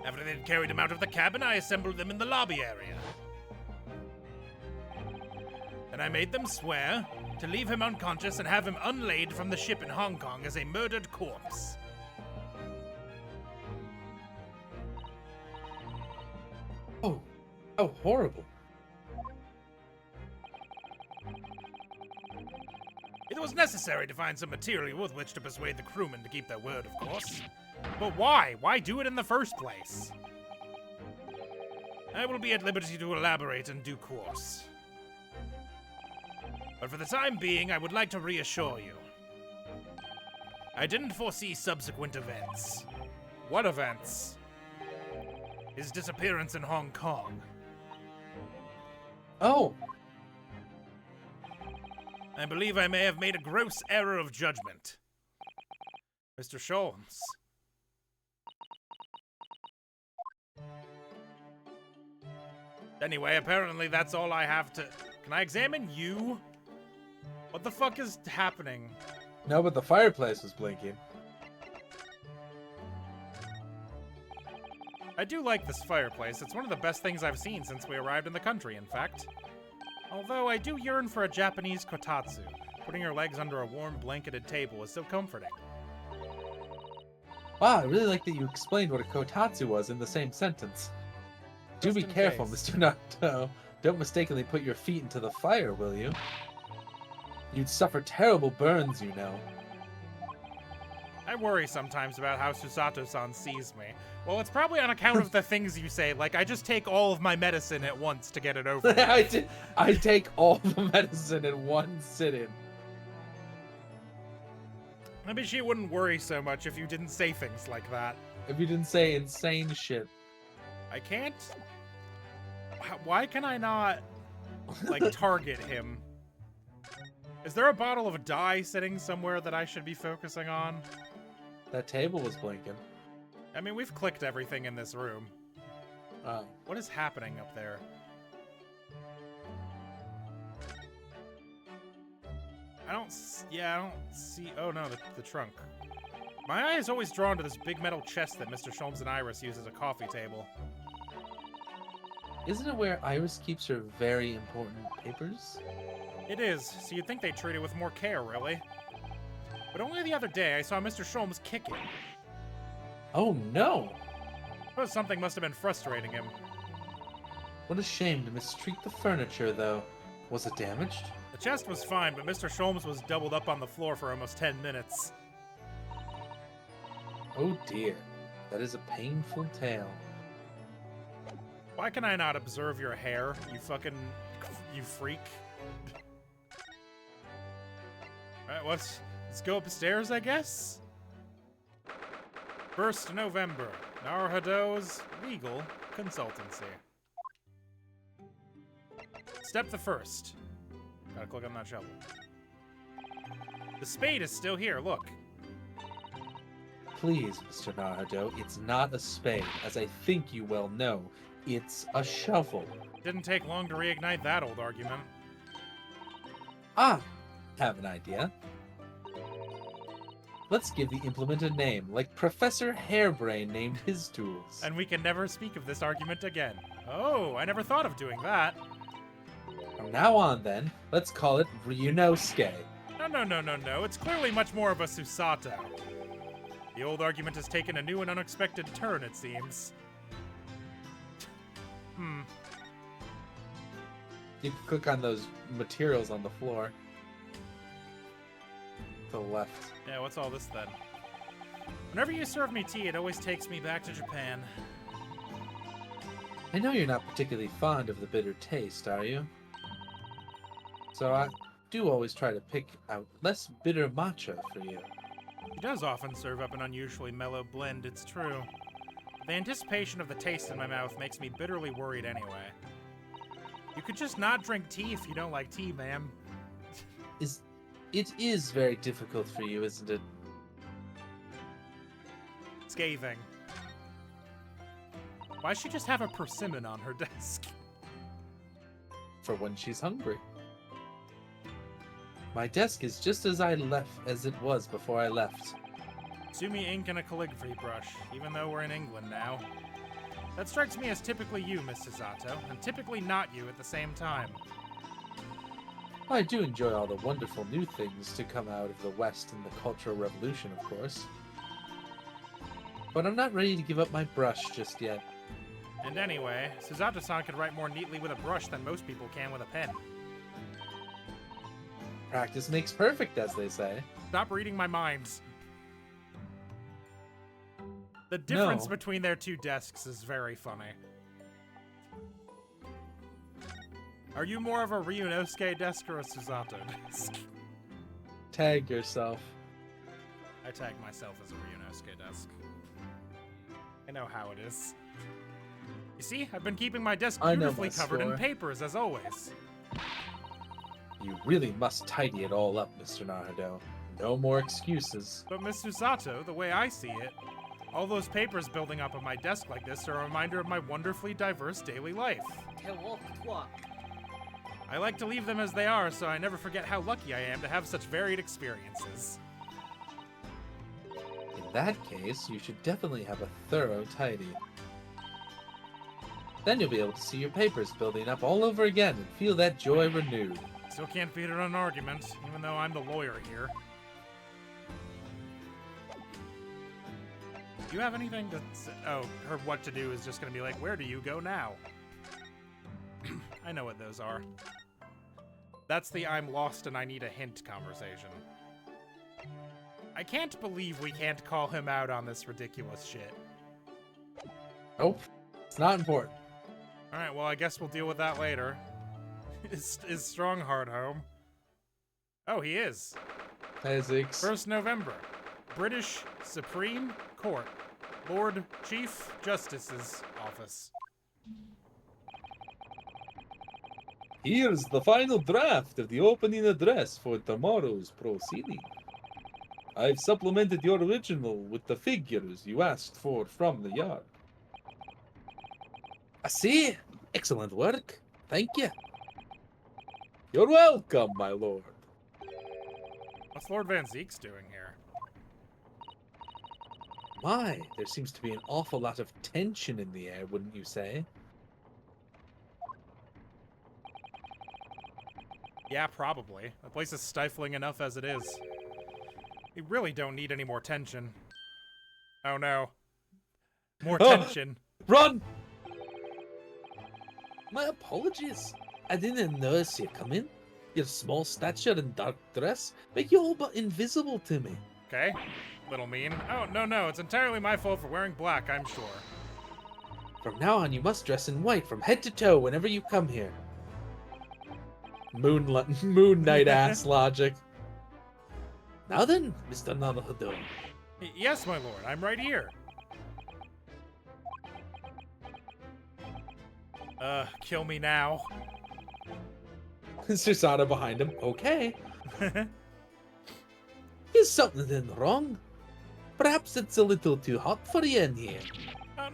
After they'd carried him out of the cabin, I assembled them in the lobby area. Then I made them swear to leave him unconscious and have him unlaid from the ship in Hong Kong as a murdered corpse. Oh, how horrible. It was necessary to find some material with which to persuade the crewmen to keep their word, of course. But why? Why do it in the first place? I will be at liberty to elaborate in due course. But for the time being, I would like to reassure you. I didn't foresee subsequent events. What events? His disappearance in Hong Kong. Oh. I believe I may have made a gross error of judgment. Mr. Sholmes. Anyway, apparently that's all I have to... Can I examine you? What the fuck is happening? No, but the fireplace was blinking. I do like this fireplace. It's one of the best things I've seen since we arrived in the country, in fact. Although I do yearn for a Japanese kotatsu. Putting your legs under a warm blanketed table is so comforting. Wow, I really like that you explained what a kotatsu was in the same sentence. Do be Just in careful, case. Mr. Naruto. Don't mistakenly put your feet into the fire, will you? You'd suffer terrible burns, you know. I worry sometimes about how Susato-san sees me. Well, it's probably on account of the things you say, like I just take all of my medicine at once to get it over with. I take all the medicine in one sitting. Maybe she wouldn't worry so much if you didn't say things like that. If you didn't say insane shit. I can't... Why can I not... like, target him. Is there a bottle of dye sitting somewhere that I should be focusing on? That table was blinking. I mean, we've clicked everything in this room. Oh. What is happening up there? I don't see... Oh, no, the trunk. My eye is always drawn to this big metal chest that Mr. Sholmes and Iris use as a coffee table. Isn't it where Iris keeps her very important papers? It is, so you'd think they'd treat it with more care, really. But only the other day, I saw Mr. Sholmes kick it. Oh no! I suppose something must have been frustrating him. What a shame to mistreat the furniture, though. Was it damaged? The chest was fine, but Mr. Sholmes was doubled up on the floor for almost 10 minutes. Oh dear. That is a painful tale. Why can I not observe your hair, you freak? Alright, let's go upstairs, I guess? 1st November, Naruhodo's Legal Consultancy. Step the first. Gotta click on that shovel. The spade is still here, look. Please, Mr. Naruhodo, it's not a spade, as I think you well know. It's a shovel. Didn't take long to reignite that old argument. Ah! Have an idea. Let's give the implement a name, like Professor Hairbrain named his tools. And we can never speak of this argument again. Oh, I never thought of doing that. From now on, then, let's call it Ryunosuke. No. It's clearly much more of a Susato. The old argument has taken a new and unexpected turn, it seems. You can click on those materials on the floor. To the left. Yeah, what's all this then? Whenever you serve me tea, it always takes me back to Japan. I know you're not particularly fond of the bitter taste, are you? So I do always try to pick out less bitter matcha for you. He does often serve up an unusually mellow blend, it's true. The anticipation of the taste in my mouth makes me bitterly worried anyway. You could just not drink tea if you don't like tea, ma'am. It is very difficult for you, isn't it? Scathing. Why should she just have a persimmon on her desk? For when she's hungry. My desk is just as it was before I left. Sumi ink and a calligraphy brush, even though we're in England now. That strikes me as typically you, Miss Susato, and typically not you at the same time. I do enjoy all the wonderful new things to come out of the West in the Cultural Revolution, of course. But I'm not ready to give up my brush just yet. And anyway, Susato-san can write more neatly with a brush than most people can with a pen. Practice makes perfect, as they say. Stop reading my minds. The difference between their two desks is very funny. Are you more of a Ryunosuke desk or a Susato desk? Tag yourself. I tag myself as a Ryunosuke desk. I know how it is. You see, I've been keeping my desk beautifully covered in papers, as always. You really must tidy it all up, Mr. Naruhodo. No more excuses. But Miss Susato, the way I see it, all those papers building up on my desk like this are a reminder of my wonderfully diverse daily life. I like to leave them as they are, so I never forget how lucky I am to have such varied experiences. In that case, you should definitely have a thorough tidy. Then you'll be able to see your papers building up all over again and feel that joy renewed. Still can't beat it on an argument, even though I'm the lawyer here. Do you have anything to say? Oh, her what to do is just gonna be like, where do you go now? I know what those are. That's the I'm lost and I need a hint conversation. I can't believe we can't call him out on this ridiculous shit. Nope. It's not important. Alright, well I guess we'll deal with that later. Is Strongheart home? Oh, he is. Isaacs. 1st November. British Supreme Court. Lord Chief Justice's office. Here's the final draft of the opening address for tomorrow's proceeding. I've supplemented your original with the figures you asked for from the yard. I see. Excellent work. Thank you. You're welcome, my lord. What's Lord Van Zeek's doing here? My, there seems to be an awful lot of tension in the air, wouldn't you say? Yeah, probably. The place is stifling enough as it is. We really don't need any more tension. Oh no. More tension. Run! My apologies. I didn't notice you come in. Your small stature and dark dress make you all but invisible to me. Okay. Little mean. Oh, no, it's entirely my fault for wearing black, I'm sure. From now on, you must dress in white from head to toe whenever you come here. Moon Knight ass logic. Now then, Mr. Naruhodo. Yes, my lord, I'm right here. Kill me now. Susanna behind him. Okay. Is something wrong? Perhaps it's a little too hot for you in here.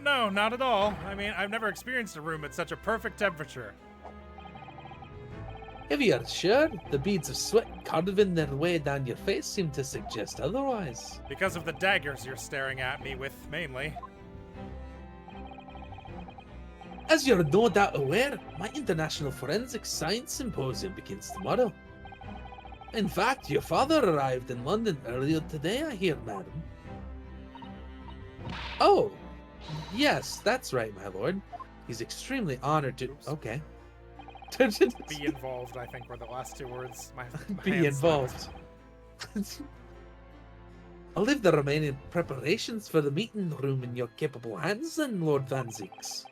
No, not at all. I mean, I've never experienced a room at such a perfect temperature. If you're sure, the beads of sweat carving their way down your face seem to suggest otherwise. Because of the daggers you're staring at me with, mainly. As you're no doubt aware, my International Forensic Science Symposium begins tomorrow. In fact, your father arrived in London earlier today, I hear, madam. Oh, yes, that's right, my lord. He's extremely honored to... Oops. Okay. Be involved, I think, were the last two words. My Be hands involved. I'll leave the remaining preparations for the meeting room in your capable hands then, Lord Van Zeeks.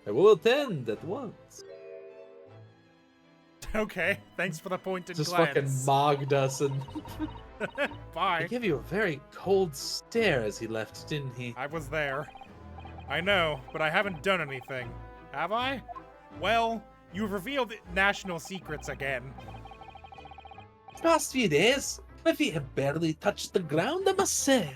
I will attend at once. Okay, thanks for the pointed Just glance. fucking mogged us and... Bye. He gave you a very cold stare as he left, didn't he? I was there. I know, but I haven't done anything. Have I? Well, you've revealed national secrets again. Past few days, my feet have barely touched the ground, I must say.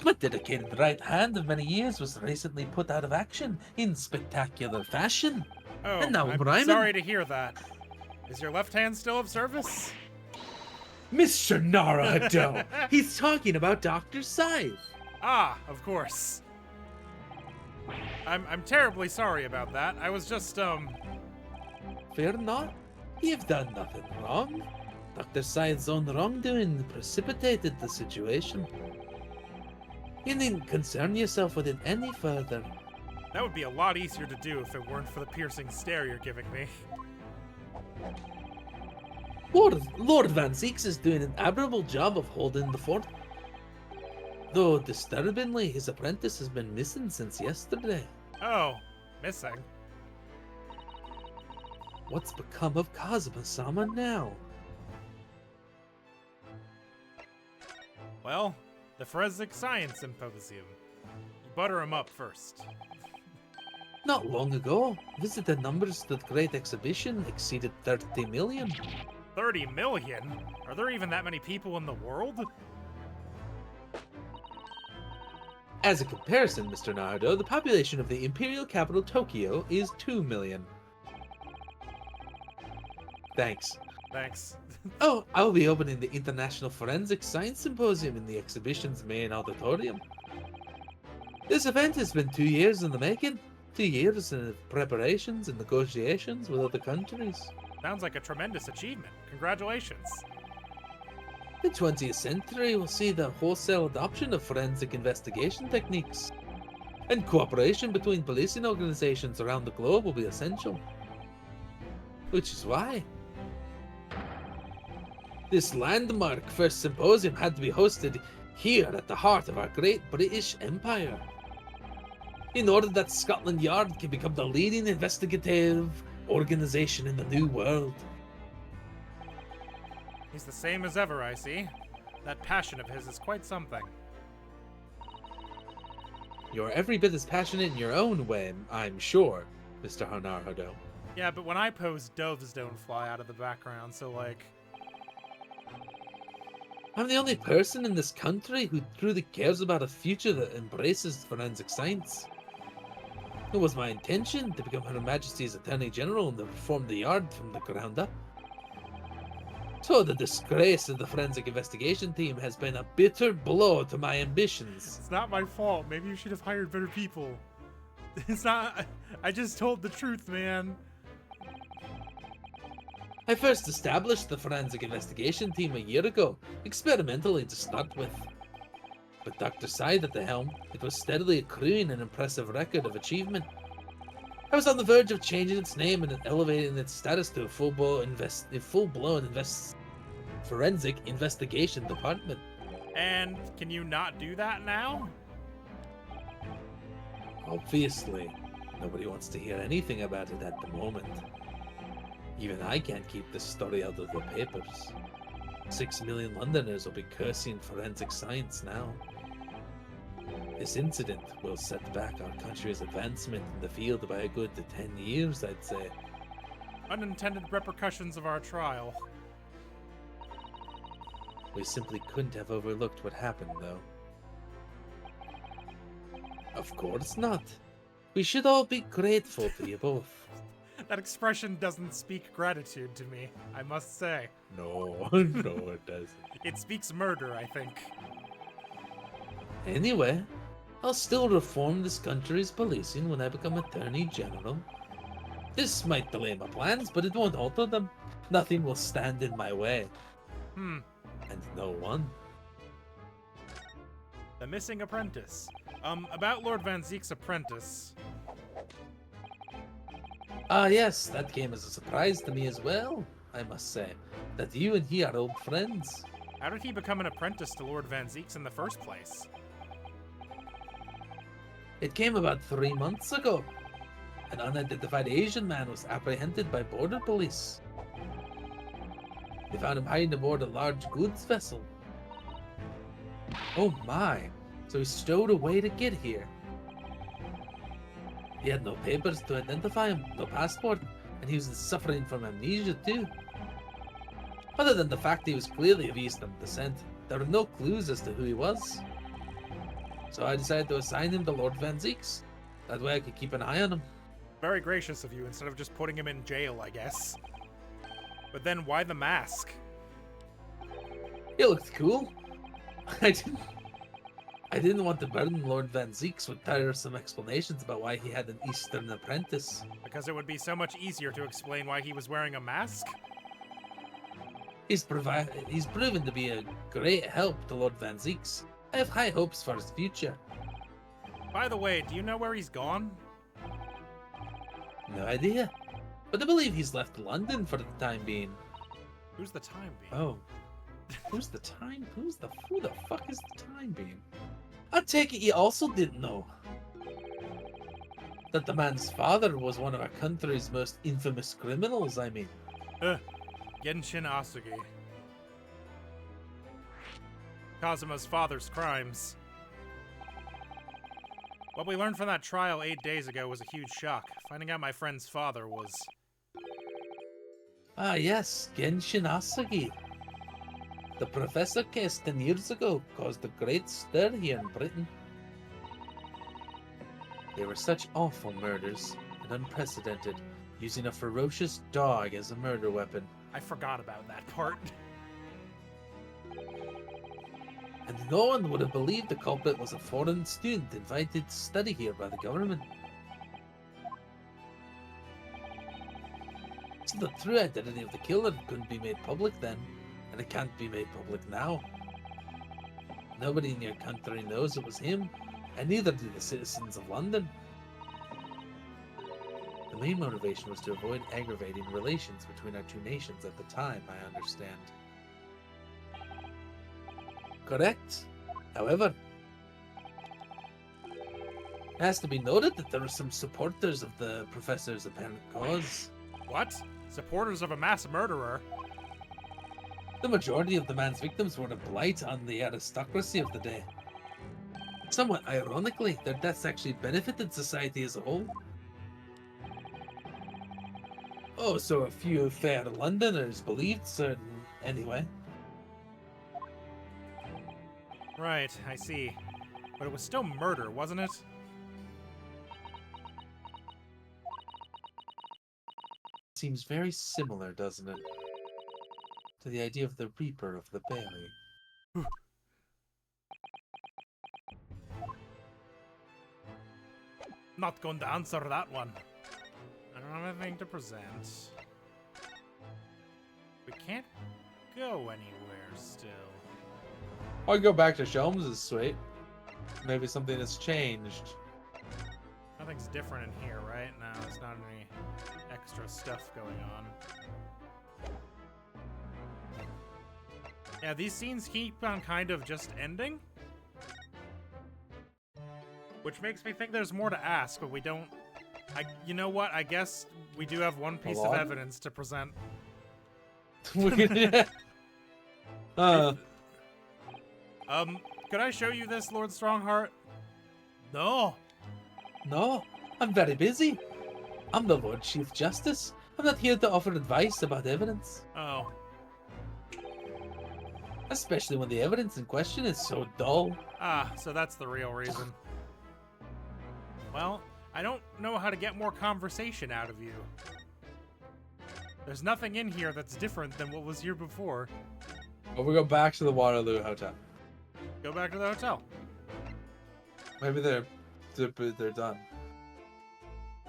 My dedicated right hand of many years was recently put out of action in spectacular fashion. Oh, And now I'm rhyming. sorry to hear that. Is your left hand still of service? Mr. Naruhodo, he's talking about Dr. Scythe. Ah, of course. I'm terribly sorry about that. I was just, Fear not, you've done nothing wrong. Dr. Scythe's own wrongdoing precipitated the situation. You needn't concern yourself with it any further. that would be a lot easier to do if it weren't for the piercing stare you're giving me. Lord Van Zeeks is doing an admirable job of holding the fort. Though, disturbingly, his apprentice has been missing since yesterday. Oh, missing. What's become of Kazuma-sama now? Well, the Forensic Science Symposium. You butter him up first. Not long ago, visitor numbers to the Great Exhibition exceeded 30 million. 30 million? Are there even that many people in the world? As a comparison, Mr. Naruto, the population of the imperial capital Tokyo is 2 million. Thanks. Thanks. Oh, I'll be opening the International Forensic Science Symposium in the exhibition's main auditorium. This event has been 2 years in the making. 2 years of preparations and negotiations with other countries. Sounds like a tremendous achievement. Congratulations. The 20th century will see the wholesale adoption of forensic investigation techniques, and cooperation between policing organizations around the globe will be essential. Which is why this landmark first symposium had to be hosted here at the heart of our great British Empire, in order that Scotland Yard can become the leading investigative organization in the New World. He's the same as ever, I see. That passion of his is quite something. You're every bit as passionate in your own way, I'm sure, Mr. Naruhodo. Yeah, but when I pose, doves don't fly out of the background, so like... I'm the only person in this country who truly cares about a future that embraces forensic science. It was my intention to become Her Majesty's Attorney General and to reform the Yard from the ground up. So the disgrace of the forensic investigation team has been a bitter blow to my ambitions. It's not my fault. Maybe you should have hired better people. It's not... I just told the truth, man. I first established the forensic investigation team a year ago, experimentally to start with. With Dr. Side at the helm, it was steadily accruing an impressive record of achievement. I was on the verge of changing its name and elevating its status to a full-blown forensic investigation department. And can you not do that now? Obviously, nobody wants to hear anything about it at the moment. Even I can't keep this story out of the papers. 6 million Londoners will be cursing forensic science now. This incident will set back our country's advancement in the field by a good 10 years, I'd say. Unintended repercussions of our trial. We simply couldn't have overlooked what happened, though. Of course not. We should all be grateful to you both. That expression doesn't speak gratitude to me, I must say. No, no it doesn't. It speaks murder, I think. Anyway, I'll still reform this country's policing when I become Attorney General. This might delay my plans, but it won't alter them. Nothing will stand in my way. And no one. The missing apprentice. About Lord Van Zeek's apprentice. Ah yes, that came as a surprise to me as well, I must say, that you and he are old friends. How did he become an apprentice to Lord Van Zeek's in the first place? It came about 3 months ago. An unidentified Asian man was apprehended by border police. They found him hiding aboard a large goods vessel. Oh my, so he stowed away to get here. He had no papers to identify him, no passport, and he was suffering from amnesia too. Other than the fact he was clearly of Eastern descent, there were no clues as to who he was. So I decided to assign him to Lord Van Zeek's. That way I could keep an eye on him. Very gracious of you, instead of just putting him in jail, I guess. But then why the mask? He looked cool. I didn't want to burden Lord Van Zeek's with tiresome explanations about why he had an Eastern apprentice. Because it would be so much easier to explain why he was wearing a mask? He's proven to be a great help to Lord Van Zeek's. I have high hopes for his future. By the way, do you know where he's gone? No idea. But I believe he's left London for the time being. Who's the time being? Oh. Who the fuck is the time being? I take it you also didn't know that the man's father was one of our country's most infamous criminals, I mean. Genshin Asugi. Kazuma's father's crimes. What we learned from that trial 8 days ago was a huge shock. Finding out my friend's father was... Ah yes, Genshin Asugi. The professor case 10 years ago caused a great stir here in Britain. They were such awful murders and unprecedented, using a ferocious dog as a murder weapon. I forgot about that part. And no one would have believed the culprit was a foreign student invited to study here by the government. So the true identity of the killer couldn't be made public then, and it can't be made public now. Nobody in your country knows it was him, and neither do the citizens of London. The main motivation was to avoid aggravating relations between our two nations at the time, I understand. Correct. However, it has to be noted that there were some supporters of the professor's apparent cause. What? Supporters of a mass murderer? The majority of the man's victims were a blight on the aristocracy of the day. Somewhat ironically, their deaths actually benefited society as a whole. Oh, so a few fair Londoners believed certain anyway. Right, I see. But it was still murder, wasn't it? Seems very similar, doesn't it? To the idea of the Reaper of the Bailey. Not going to answer that one. I don't have anything to present. We can't go anywhere still. I'll go back to Shelms is sweet. Maybe something has changed. Nothing's different in here, right? No, there's not any extra stuff going on. Yeah, these scenes keep on kind of just ending. Which makes me think there's more to ask, but we don't... you know what? I guess we do have one piece of evidence to present. Could I show you this, Lord Strongheart? No. No, I'm very busy. I'm the Lord Chief Justice. I'm not here to offer advice about evidence. Oh. Especially when the evidence in question is so dull. Ah, so that's the real reason. Well, I don't know how to get more conversation out of you. There's nothing in here that's different than what was here before. Well, we go back to the Waterloo Hotel. Go back to the hotel. Maybe they're done.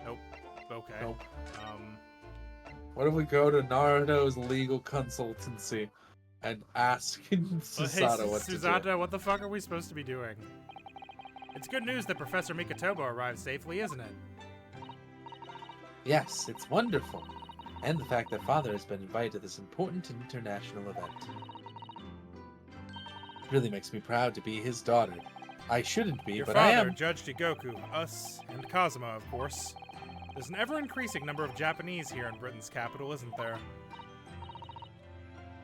Nope. Okay. Nope. What if we go to Naruto's legal consultancy and ask Susato what to do? Susato, what the fuck are we supposed to be doing? It's good news that Professor Mikitobo arrived safely, isn't it? Yes, it's wonderful. And the fact that Father has been invited to this important international event. It really makes me proud to be his daughter. I shouldn't be, Your but father, I am. Judge Jigoku, us, and Kazuma, of course. There's an ever-increasing number of Japanese here in Britain's capital, isn't there?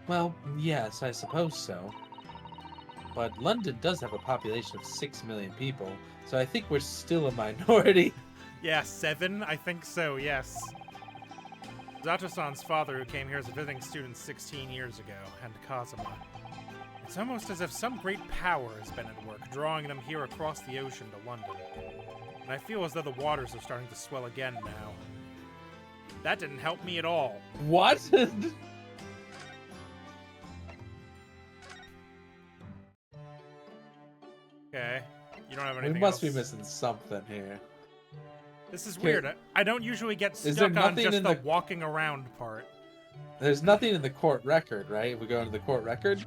Well, yes, I suppose so. But London does have a population of 6 million people, so I think we're still a minority. Yeah, 7? I think so, yes. Zato-san's father, who came here as a visiting student 16 years ago, and Kazuma. It's almost as if some great power has been at work, drawing them here across the ocean to London. And I feel as though the waters are starting to swell again now. That didn't help me at all. What? Okay. You don't have anything We must else? be missing something here. This is weird. I don't usually get there stuck on nothing just in the the- walking around part. There's nothing in the court record, right? We go into the court record?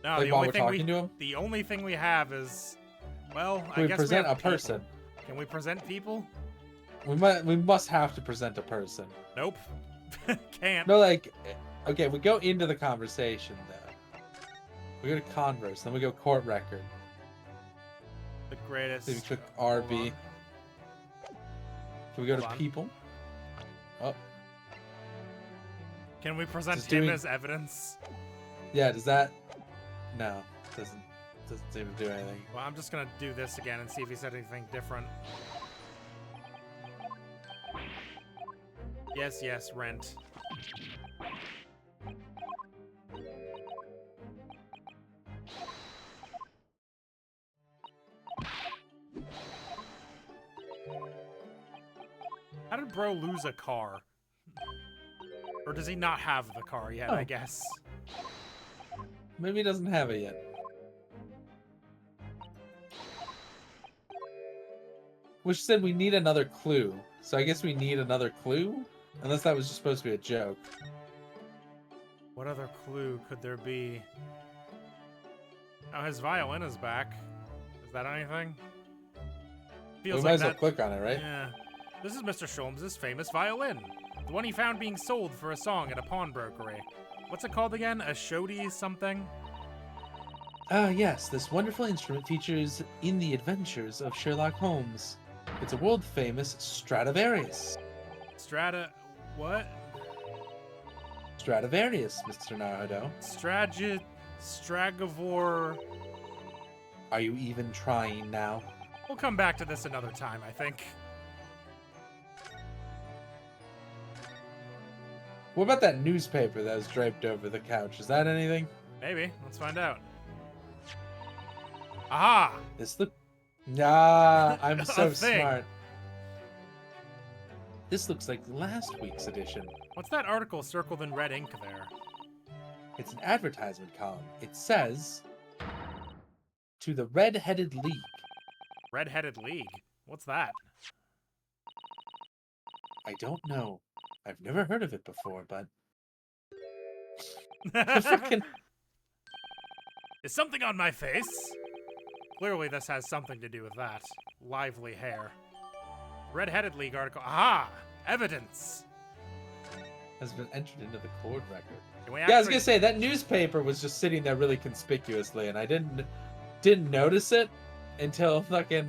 No, Like the while only we're thing talking to him? the only thing we have is, well, Can I we guess present we have a person? People. Can we present people? We must have to present a person. Nope. Can't. No, like, okay, we go into the conversation, though. We go to converse, then we go court record. The greatest. Then we click Hold RB. on. Can we go Hold to on. people? Oh, Can we present Just him doing- as evidence? yeah, does that... No, doesn't seem to do anything. Well, I'm just gonna do this again and see if he said anything different. Yes, rent. How did bro lose a car? Or does he not have the car yet, I Oh. guess? Maybe he doesn't have it yet. Which said we need another clue. So I guess we need another clue? Unless that was just supposed to be a joke. What other clue could there be? Oh, his violin is back. Is that anything? We Feels might like as well that. click on it, right? Yeah. This is Mr. Sholmes' famous violin. The one he found being sold for a song at a pawnbrokery. What's it called again? A shoddy something? Ah, yes, this wonderful instrument features in the adventures of Sherlock Holmes. It's a world-famous Stradivarius. What? Stradivarius, Mr. Naruto. Stragivore. Are you even trying now? We'll come back to this another time, I think. What about that newspaper that was draped over the couch? Is that anything? Maybe. Let's find out. Aha! This look. Nah, I'm so thing. smart. This looks like last week's edition. What's that article circled in red ink there? It's an advertisement column. It says, "To the Red-Headed League." Red-Headed League? What's that? I don't know. I've never heard of it before, but... Fucking... Is something on my face? Clearly this has something to do with that. Lively hair. Red-Headed League article. Aha! Evidence! has been entered into the court record. Yeah, I was gonna say, that newspaper was just sitting there really conspicuously, and I didn't notice it until fucking...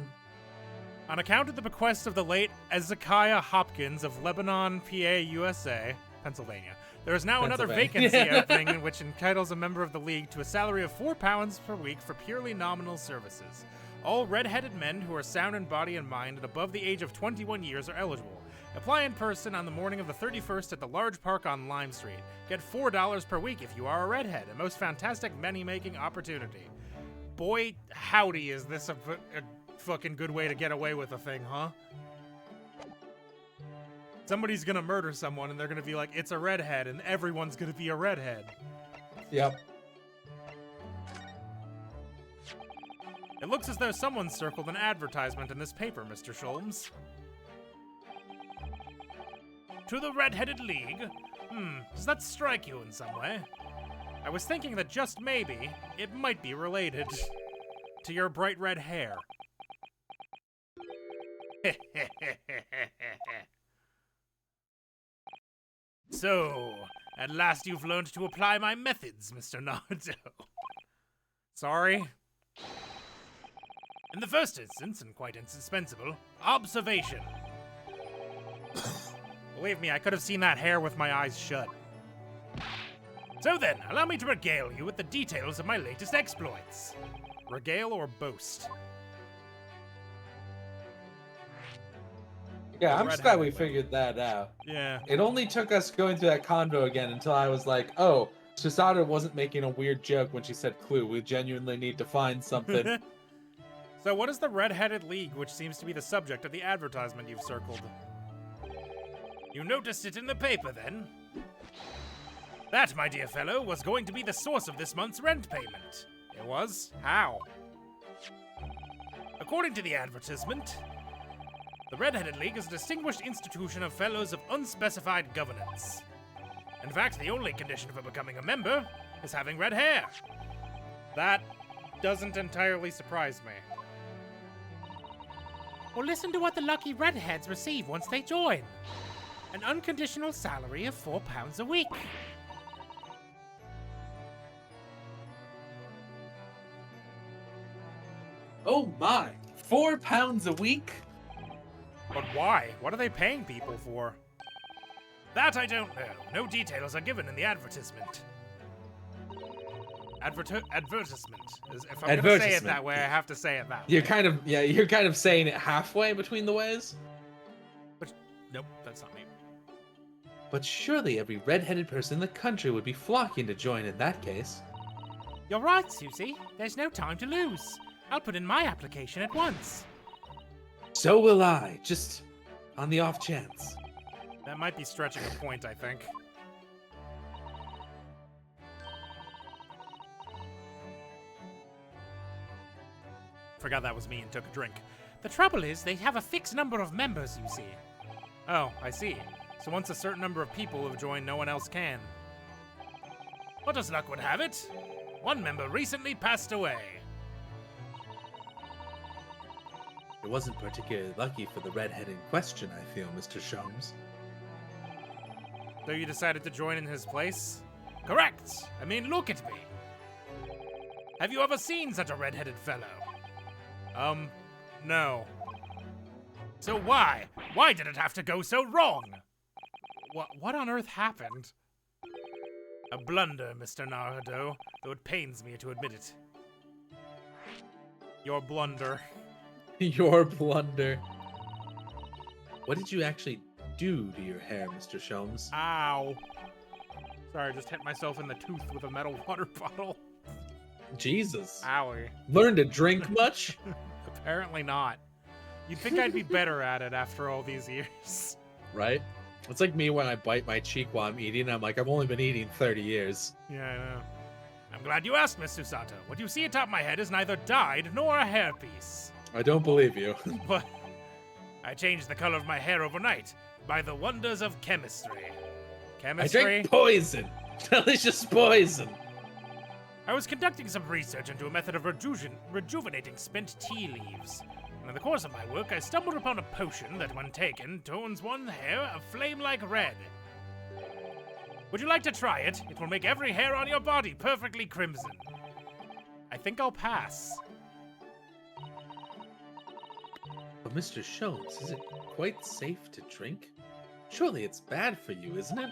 On account of the bequest of the late Ezekiah Hopkins of Lebanon, PA, USA, Pennsylvania, there is now another vacancy opening which entitles a member of the league to a salary of £4 per week for purely nominal services. All red-headed men who are sound in body and mind and above the age of 21 years are eligible. Apply in person on the morning of the 31st at the large park on Lime Street. Get $4 per week if you are a redhead. A most fantastic money-making opportunity. Boy, howdy, is this a fucking good way to get away with a thing, huh? Somebody's gonna murder someone and they're gonna be like, it's a redhead, and everyone's gonna be a redhead. Yep. It looks as though someone circled an advertisement in this paper, Mr. Sholmes. To the Red-Headed League? Does that strike you in some way? I was thinking that just maybe, it might be related to your bright red hair. So, at last you've learned to apply my methods, Mr. Nardo. Sorry. In the first instance, and quite indispensable, observation. Believe me, I could have seen that hair with my eyes shut. So then, allow me to regale you with the details of my latest exploits. Regale or boast? Yeah, I'm just glad we figured that out. Yeah. It only took us going through that convo again until I was like, oh, Shisada wasn't making a weird joke when she said clue. We genuinely need to find something. So what is the Red-Headed League, which seems to be the subject of the advertisement you've circled? You noticed it in the paper, then? That, my dear fellow, was going to be the source of this month's rent payment. It was? How? According to the advertisement, the Red-Headed League is a distinguished institution of fellows of unspecified governance. In fact, the only condition for becoming a member is having red hair. That doesn't entirely surprise me. Well, listen to what the lucky redheads receive once they join. An unconditional salary of £4 a week. Oh my! £4 a week? But why? What are they paying people for? That I don't know. No details are given in the advertisement. Advertisement. If I'm gonna say it that way, I have to say it that way. You're kind of saying it halfway between the ways? But, nope, that's not me. But surely every red-headed person in the country would be flocking to join in that case. You're right, Susie. There's no time to lose. I'll put in my application at once. So will I, just on the off chance. That might be stretching a point, I think. Forgot that was me and took a drink. The trouble is, they have a fixed number of members, you see. Oh, I see. So once a certain number of people have joined, no one else can. But as luck would have it, one member recently passed away. It wasn't particularly lucky for the redhead in question, I feel, Mr. Sholmes. So you decided to join in his place? Correct! I mean, look at me. Have you ever seen such a red-headed fellow? No. So why? Why did it have to go so wrong? What on earth happened? A blunder, Mr. Naruto, though it pains me to admit it. Your blunder. Your blunder. What did you actually do to your hair, Mr. Sholmes? Ow. Sorry, I just hit myself in the tooth with a metal water bottle. Jesus. Owie. Learn to drink much? Apparently not. You'd think I'd be better at it after all these years. Right? It's like me when I bite my cheek while I'm eating. I'm like, I've only been eating 30 years. Yeah, I know. I'm glad you asked, Miss Susato. What you see atop my head is neither dyed nor a hairpiece. I don't believe you. But I changed the color of my hair overnight by the wonders of chemistry. I Chemistry? drank poison. Delicious poison. I was conducting some research into a method of rejuvenating spent tea leaves. And in the course of my work, I stumbled upon a potion that, when taken, turns one's hair a flame-like red. Would you like to try it? It will make every hair on your body perfectly crimson. I think I'll pass. But Mr. Sholmes, is it quite safe to drink? Surely it's bad for you, isn't it?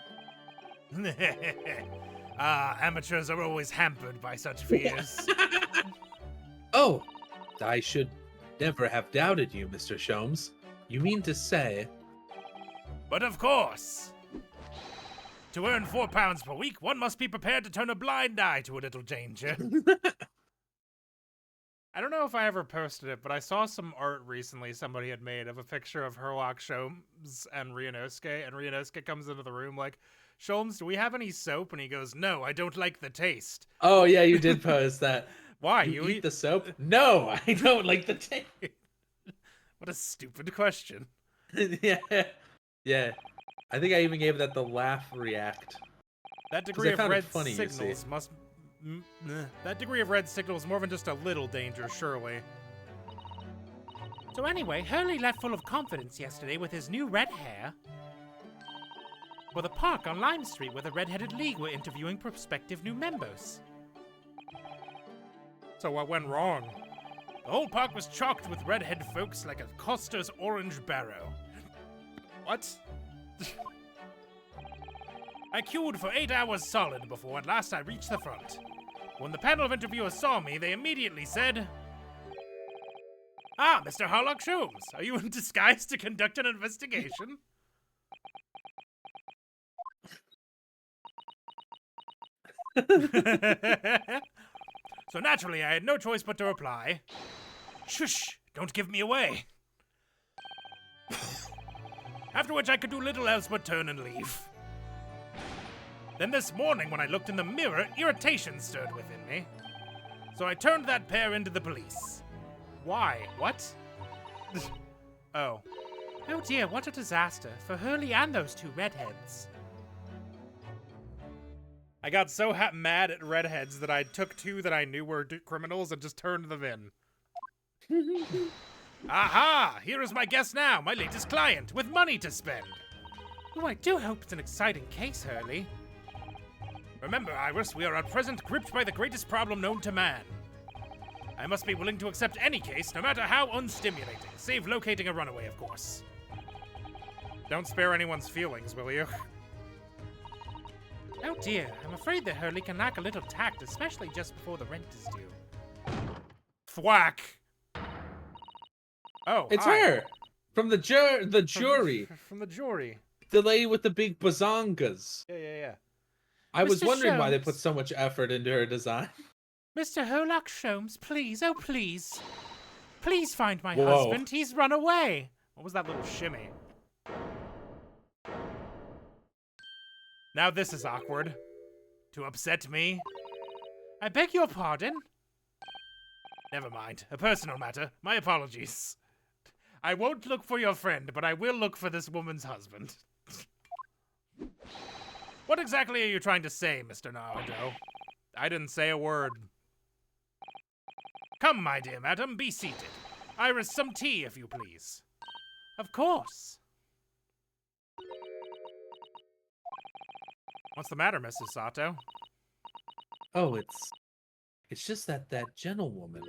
Amateurs are always hampered by such fears. Oh, I should never have doubted you, Mr. Sholmes. You mean to say... But of course! To earn £4 per week, one must be prepared to turn a blind eye to a little danger. I don't know if I ever posted it, but I saw some art recently somebody had made of a picture of Herlock Sholmes and Ryunosuke comes into the room like, Sholmes, do we have any soap? And he goes, no, I don't like the taste. Oh, yeah, you did post that. Why? You eat the soap? No, I don't like the taste. What a stupid question. Yeah. Yeah. I think I even gave that the laugh react. That degree of found it red funny, you see. signals must... That degree of red signals more than just a little danger, surely. So anyway, Hurley left full of confidence yesterday with his new red hair for the park on Lime Street where the Red-Headed League were interviewing prospective new members. So what went wrong? The whole park was chalked with redhead folks like a Costa's orange barrow. What? I queued for 8 hours solid before at last I reached the front. When the panel of interviewers saw me, they immediately said, "Ah, Mr. Herlock Sholmes, are you in disguise to conduct an investigation?" So naturally, I had no choice but to reply, "Shush, don't give me away." After which I could do little else but turn and leave. Then this morning when I looked in the mirror, irritation stirred within me. So I turned that pair into the police. Why? What? Oh. Oh dear, what a disaster for Hurley and those two redheads. I got so mad at redheads that I took two that I knew were criminals and just turned them in. Aha! Here is my guest now, my latest client, with money to spend. Oh, I do hope it's an exciting case, Hurley. Remember, Iris, we are at present gripped by the greatest problem known to man. I must be willing to accept any case, no matter how unstimulating, save locating a runaway, of course. Don't spare anyone's feelings, will you? Oh dear, I'm afraid that Hurley can lack a little tact, especially just before the rent is due. Thwack! Oh, It's hi. her! From the jury. From the jury. The lady with the big bazongas. Yeah. I was Mr. wondering why they Sholmes. put so much effort into her design. Mr. Herlock Sholmes, please, oh please. Please find my Whoa. husband, he's run away. What was that little shimmy? Now this is awkward. To upset me? I beg your pardon? Never mind, a personal matter. My apologies. I won't look for your friend, but I will look for this woman's husband. What exactly are you trying to say, Mr. Naruto? I didn't say a word. Come, my dear madam, be seated. Iris, some tea, if you please. Of course. What's the matter, Mrs. Sato? Oh, it's just that gentlewoman.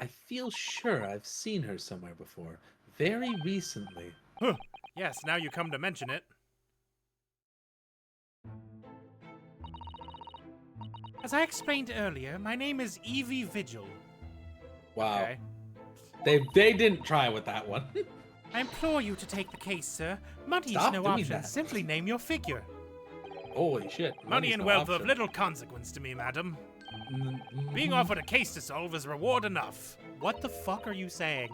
I feel sure I've seen her somewhere before, very recently. Huh. Yes, now you come to mention it. As I explained earlier, my name is Evie Vigil. Wow. Okay. They didn't try with that one. I implore you to take the case, sir. Money's Stop no doing option. that. Simply name your figure. Holy shit. Money money's and no wealth of option. little consequence to me, madam. Mhm. Being offered a case to solve is reward enough. What the fuck are you saying?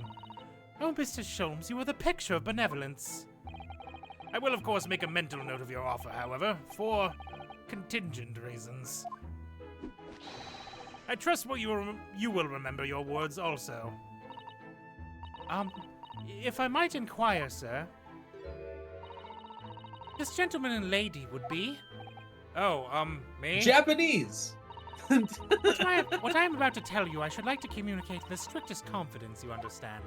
Oh, Mr. Sholmes, you are the picture of benevolence. I will, of course, make a mental note of your offer, however, for contingent reasons. I trust you will remember your words also. If I might inquire, sir. This gentleman and lady would be? Oh, me? Japanese! What I am about to tell you, I should like to communicate in the strictest confidence, you understand.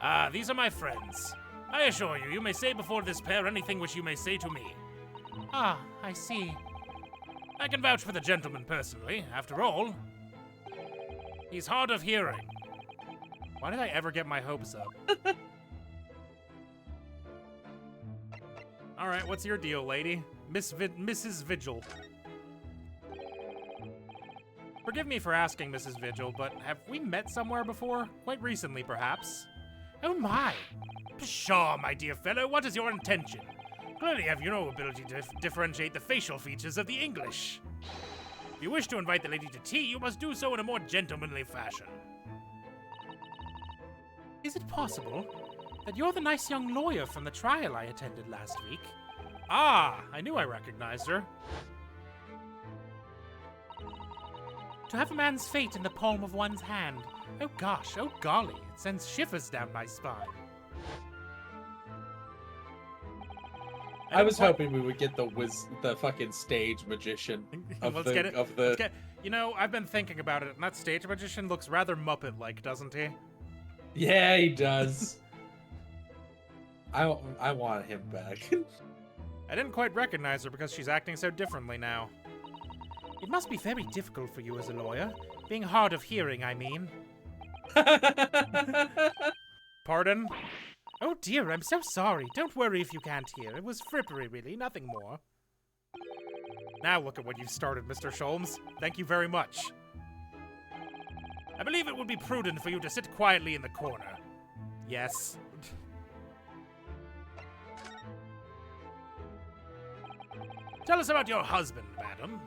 Ah, these are my friends. I assure you, you may say before this pair anything which you may say to me. Ah, I see. I can vouch for the gentleman personally, after all. He's hard of hearing. Why did I ever get my hopes up? Alright, what's your deal, lady? Mrs. Vigil. Forgive me for asking, Mrs. Vigil, but have we met somewhere before? Quite recently, perhaps? Oh my! Pshaw, my dear fellow, what is your intention? Clearly have you no ability to differentiate the facial features of the English. If you wish to invite the lady to tea, you must do so in a more gentlemanly fashion. Is it possible that you're the nice young lawyer from the trial I attended last week? Ah, I knew I recognized her. To have a man's fate in the palm of one's hand. Oh gosh, oh golly, it sends shivers down my spine. I was hoping we would get the fucking stage magician of Let's the get it. of the. Let's get. You know, I've been thinking about it, and that stage magician looks rather Muppet-like, doesn't he? Yeah, he does. I want him back. I didn't quite recognize her because she's acting so differently now. It must be very difficult for you as a lawyer, being hard of hearing, I mean. Pardon? Oh dear, I'm so sorry. Don't worry if you can't hear. It was frippery, really, nothing more. Now look at what you've started, Mr. Sholmes. Thank you very much. I believe it would be prudent for you to sit quietly in the corner. Yes. Tell us about your husband, madam.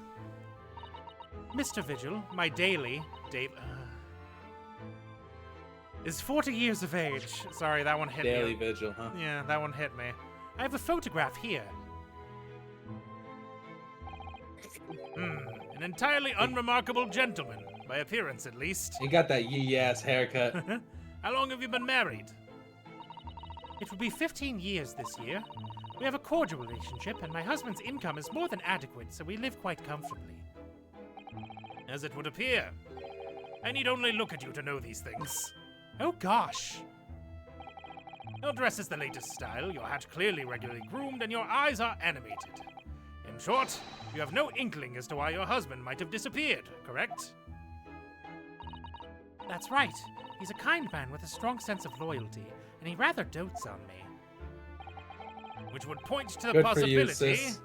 Mr. Vigil, my daily, is 40 years of age. Sorry, that one hit me. Daily Vigil, huh? Yeah, that one hit me. I have a photograph here. An entirely unremarkable gentleman, by appearance at least. He got that yee-ass haircut. How long have you been married? It will be 15 years this year. We have a cordial relationship, and my husband's income is more than adequate, so we live quite comfortably. As it would appear. I need only look at you to know these things. Oh gosh. Your dress is the latest style, your hat clearly regularly groomed, and your eyes are animated. In short, you have no inkling as to why your husband might have disappeared, correct? That's right. He's a kind man with a strong sense of loyalty, and he rather dotes on me. Which would point to the Good for you, possibility sis.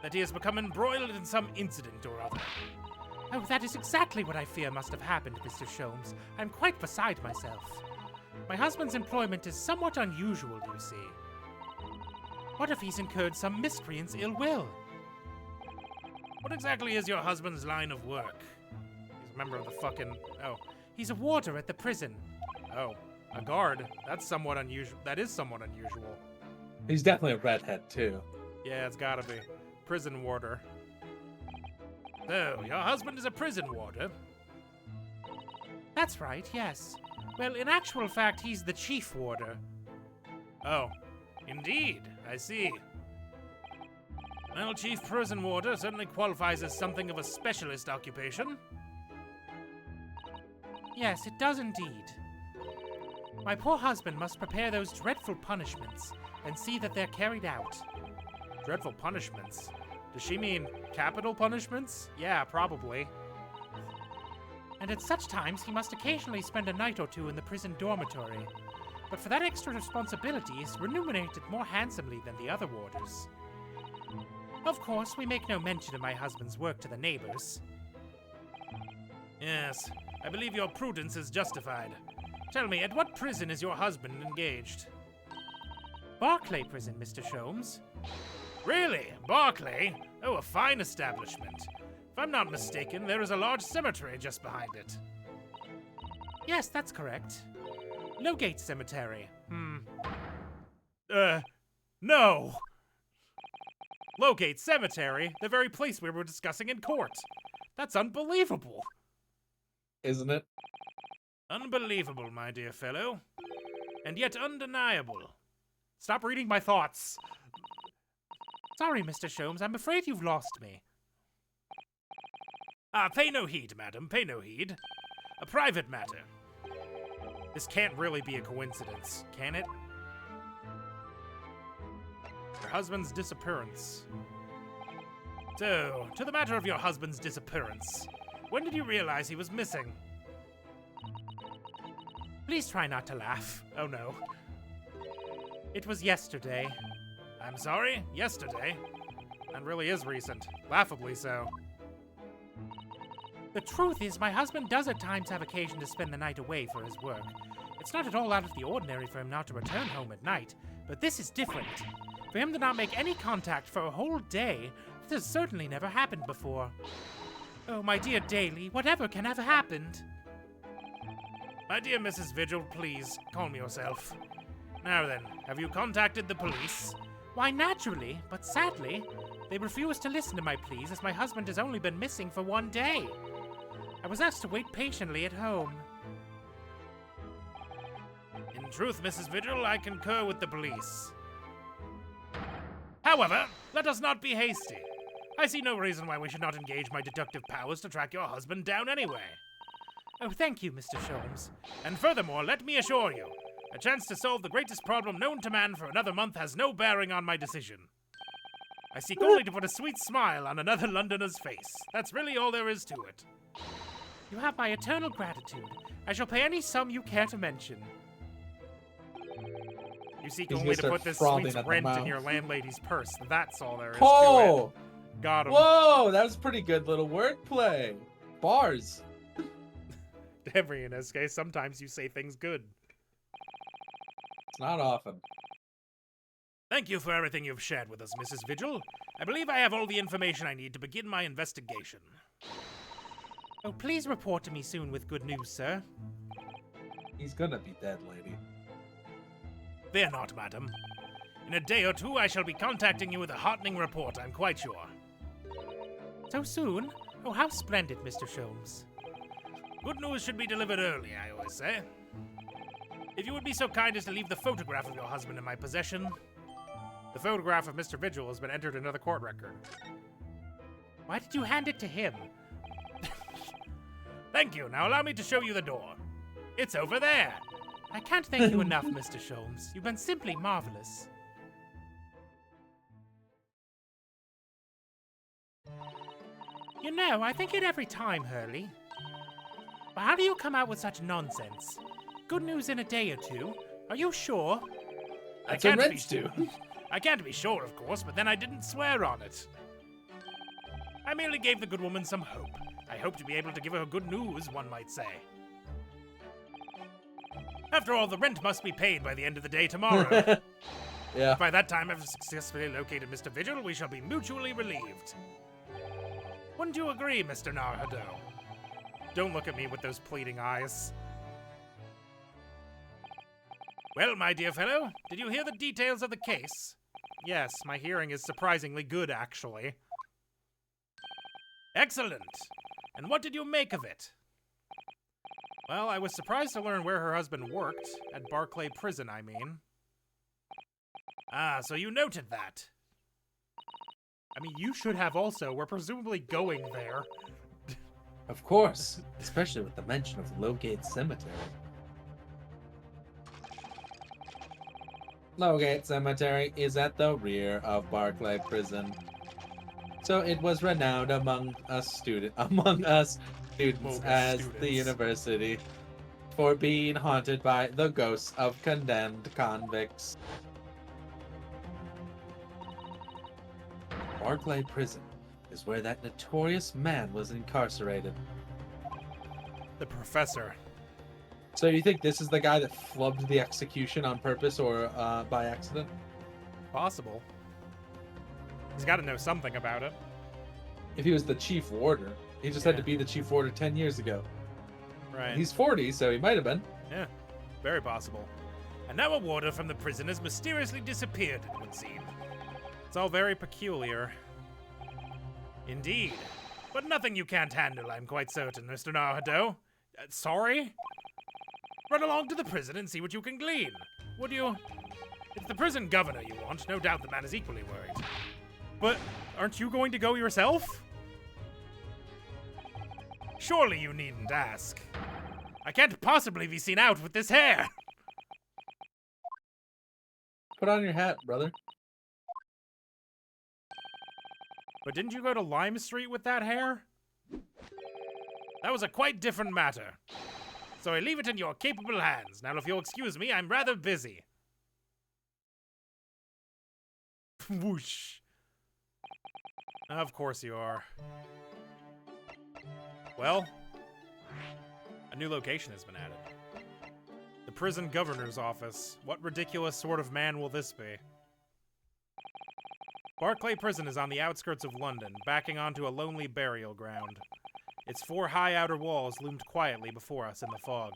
that he has become embroiled in some incident or other. Oh, that is exactly what I fear must have happened, Mr. Sholmes. I'm quite beside myself. My husband's employment is somewhat unusual, you see. What if he's incurred some miscreant's ill will? What exactly is your husband's line of work? He's a member of the fucking... Oh, he's a warder at the prison. Oh, a guard. That's somewhat unusual. That is somewhat unusual. He's definitely a redhead, too. Yeah, it's gotta be. Prison warder. So, your husband is a prison warder? That's right, yes. Well, in actual fact, he's the chief warder. Oh, indeed, I see. Well, chief prison warder certainly qualifies as something of a specialist occupation. Yes, it does indeed. My poor husband must prepare those dreadful punishments and see that they're carried out. Dreadful punishments? Does she mean capital punishments? Yeah, probably. And at such times, he must occasionally spend a night or two in the prison dormitory. But for that extra responsibility, is remunerated more handsomely than the other warders. Of course, we make no mention of my husband's work to the neighbors. Yes, I believe your prudence is justified. Tell me, at what prison is your husband engaged? Barclay Prison, Mr. Sholmes. Really? Barclay? Oh, a fine establishment. If I'm not mistaken, there is a large cemetery just behind it. Yes, that's correct. Lowgate Cemetery. No! Lowgate Cemetery? The very place we were discussing in court. That's unbelievable. Isn't it? Unbelievable, my dear fellow. And yet undeniable. Stop reading my thoughts. Sorry, Mr. Sholmes, I'm afraid you've lost me. Ah, pay no heed, madam, pay no heed. A private matter. This can't really be a coincidence, can it? Your husband's disappearance. So, to the matter of your husband's disappearance. When did you realize he was missing? Please try not to laugh. Oh no. It was yesterday. I'm sorry? Yesterday? That really is recent. Laughably so. The truth is, my husband does at times have occasion to spend the night away for his work. It's not at all out of the ordinary for him not to return home at night, but this is different. For him to not make any contact for a whole day, this has certainly never happened before. Oh, my dear Daly, whatever can have happened? My dear Mrs. Vigil, please, calm yourself. Now then, have you contacted the police? Why, naturally, but sadly, they refuse to listen to my pleas as my husband has only been missing for 1 day. I was asked to wait patiently at home. In truth, Mrs. Vigil, I concur with the police. However, let us not be hasty. I see no reason why we should not engage my deductive powers to track your husband down anyway. Oh, thank you, Mr. Sholmes. And furthermore, let me assure you, a chance to solve the greatest problem known to man for another month has no bearing on my decision. I seek only to put a sweet smile on another Londoner's face. That's really all there is to it. You have my eternal gratitude. I shall pay any sum you care to mention. You seek He's only gonna to put start this frothing sweet at the rent in mouth. your landlady's purse. That's all there is Oh! to it. Got him. Whoa, that was pretty good little wordplay. Bars. Every in this case, sometimes you say things good. It's not often. Thank you for everything you've shared with us, Mrs. Vigil. I believe I have all the information I need to begin my investigation. Oh, please report to me soon with good news, sir. He's gonna be dead, lady. Fear not, madam. In a day or two, I shall be contacting you with a heartening report, I'm quite sure. So soon? Oh, how splendid, Mr. Sholmes. Good news should be delivered early, I always say. If you would be so kind as to leave the photograph of your husband in my possession. The photograph of Mr. Vigil has been entered into the court record. Why did you hand it to him? Thank you. Now allow me to show you the door. It's over there. I can't thank you enough, Mr. Sholmes. You've been simply marvelous. You know, I think it every time, Hurley. But how do you come out with such nonsense? Good news in a day or two? Are you sure? That's what Reds do. I can't be sure, of course, but then I didn't swear on it. I merely gave the good woman some hope. I hope to be able to give her good news, one might say. After all, the rent must be paid by the end of the day tomorrow. Yeah. If by that time I've successfully located Mr. Vigil, we shall be mutually relieved. Wouldn't you agree, Mr. Narhado? Don't look at me with those pleading eyes. Well, my dear fellow, did you hear the details of the case? Yes, my hearing is surprisingly good, actually. Excellent. And what did you make of it? Well, I was surprised to learn where her husband worked. At Barclay Prison, I mean. Ah, so you noted that. I mean, you should have also. We're presumably going there. Of course. Especially with the mention of Lowgate Cemetery. Lowgate Cemetery is at the rear of Barclay Prison. So it was renowned among us students as the university for being haunted by the ghosts of condemned convicts. Barclay Prison is where that notorious man was incarcerated. The professor. So you think this is the guy that flubbed the execution on purpose or by accident? Possible. He's got to know something about it. If he was the chief warder, he just had to be the chief warder 10 years ago. Right. He's 40, so he might have been. Yeah, very possible. And now a warder from the prison has mysteriously disappeared, it would seem. It's all very peculiar. Indeed. But nothing you can't handle, I'm quite certain, Mr. Narhado. Sorry? Run along to the prison and see what you can glean. Would you? It's the prison governor you want. No doubt the man is equally worried. But aren't you going to go yourself? Surely you needn't ask. I can't possibly be seen out with this hair. Put on your hat, brother. But didn't you go to Lime Street with that hair? That was a quite different matter. So I leave it in your capable hands. Now, if you'll excuse me, I'm rather busy. Whoosh. Of course you are. Well, a new location has been added. The prison governor's office. What ridiculous sort of man will this be? Barclay Prison is on the outskirts of London, backing onto a lonely burial ground. Its 4 high outer walls loomed quietly before us in the fog.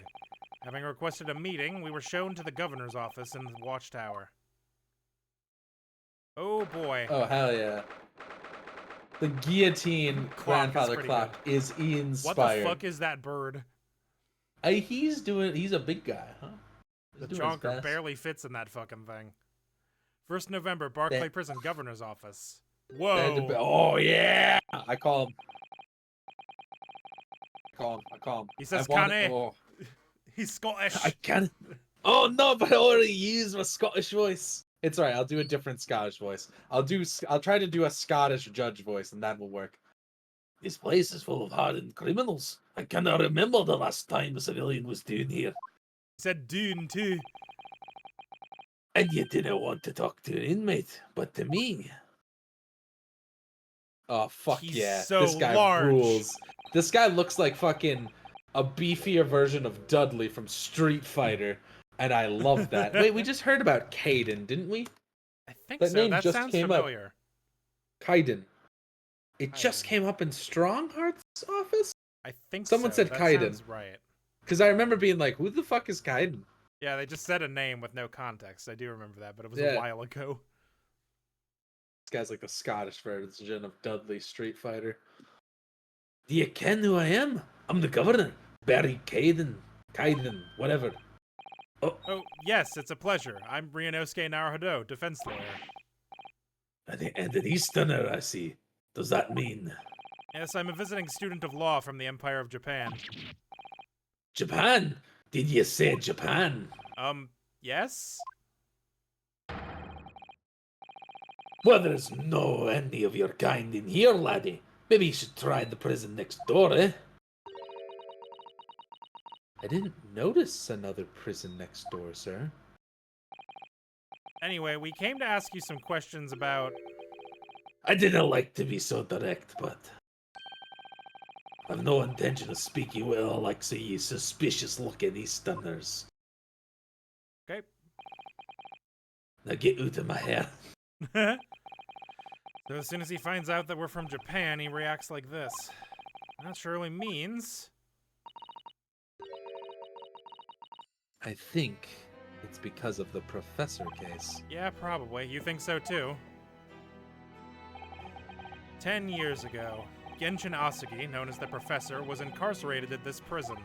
Having requested a meeting, we were shown to the governor's office in the watchtower. Oh boy. Oh, hell yeah. The guillotine grandfather clock is inspired. What the fuck is that bird? He's a big guy, huh? The chonker barely fits in that fucking thing. 1st November, Barclay Prison Governor's Office. Whoa. Oh, yeah! I call him. I call him. He says Cane. Oh. He's Scottish. I can't. Oh, no, but I already used my Scottish voice. It's alright, I'll do a different Scottish voice. I'll try to do a Scottish judge voice, and that will work. This place is full of hardened criminals. I cannot remember the last time a civilian was down here. He said Dune, too. And you didn't want to talk to an inmate, but to me. Oh, fuck He's yeah. So this guy large. rules. This guy looks like fucking a beefier version of Dudley from Street Fighter. And I love that. Wait, we just heard about Caden, didn't we? I think that so. Name that just sounds came familiar. Up. Kaiden. It just came up in Strongheart's office? I think Someone said that Kaiden. Sounds right. Because I remember being like, who the fuck is Kaiden? Yeah, they just said a name with no context. I do remember that, but it was a while ago. This guy's like the Scottish version of Dudley Street Fighter. Do you ken who I am? I'm the governor. Barry Kaiden, whatever. Oh, yes, it's a pleasure. I'm Ryunosuke Naruhodo, defense lawyer. And an Easterner, I see. Does that mean? Yes, I'm a visiting student of law from the Empire of Japan. Japan? Did you say Japan? Yes? Well, there's no any of your kind in here, laddie. Maybe you should try the prison next door, eh? I didn't notice another prison next door, sir. Anyway, we came to ask you some questions about... I didn't like to be so direct, but... I've no intention of speaking with all like say you suspicious-looking Easterners. Okay. Now get out of my hair. So as soon as he finds out that we're from Japan, he reacts like this. That surely means... I think it's because of the professor case. Yeah, probably. You think so too? 10 years ago, Genshin Asugi, known as the Professor, was incarcerated at this prison.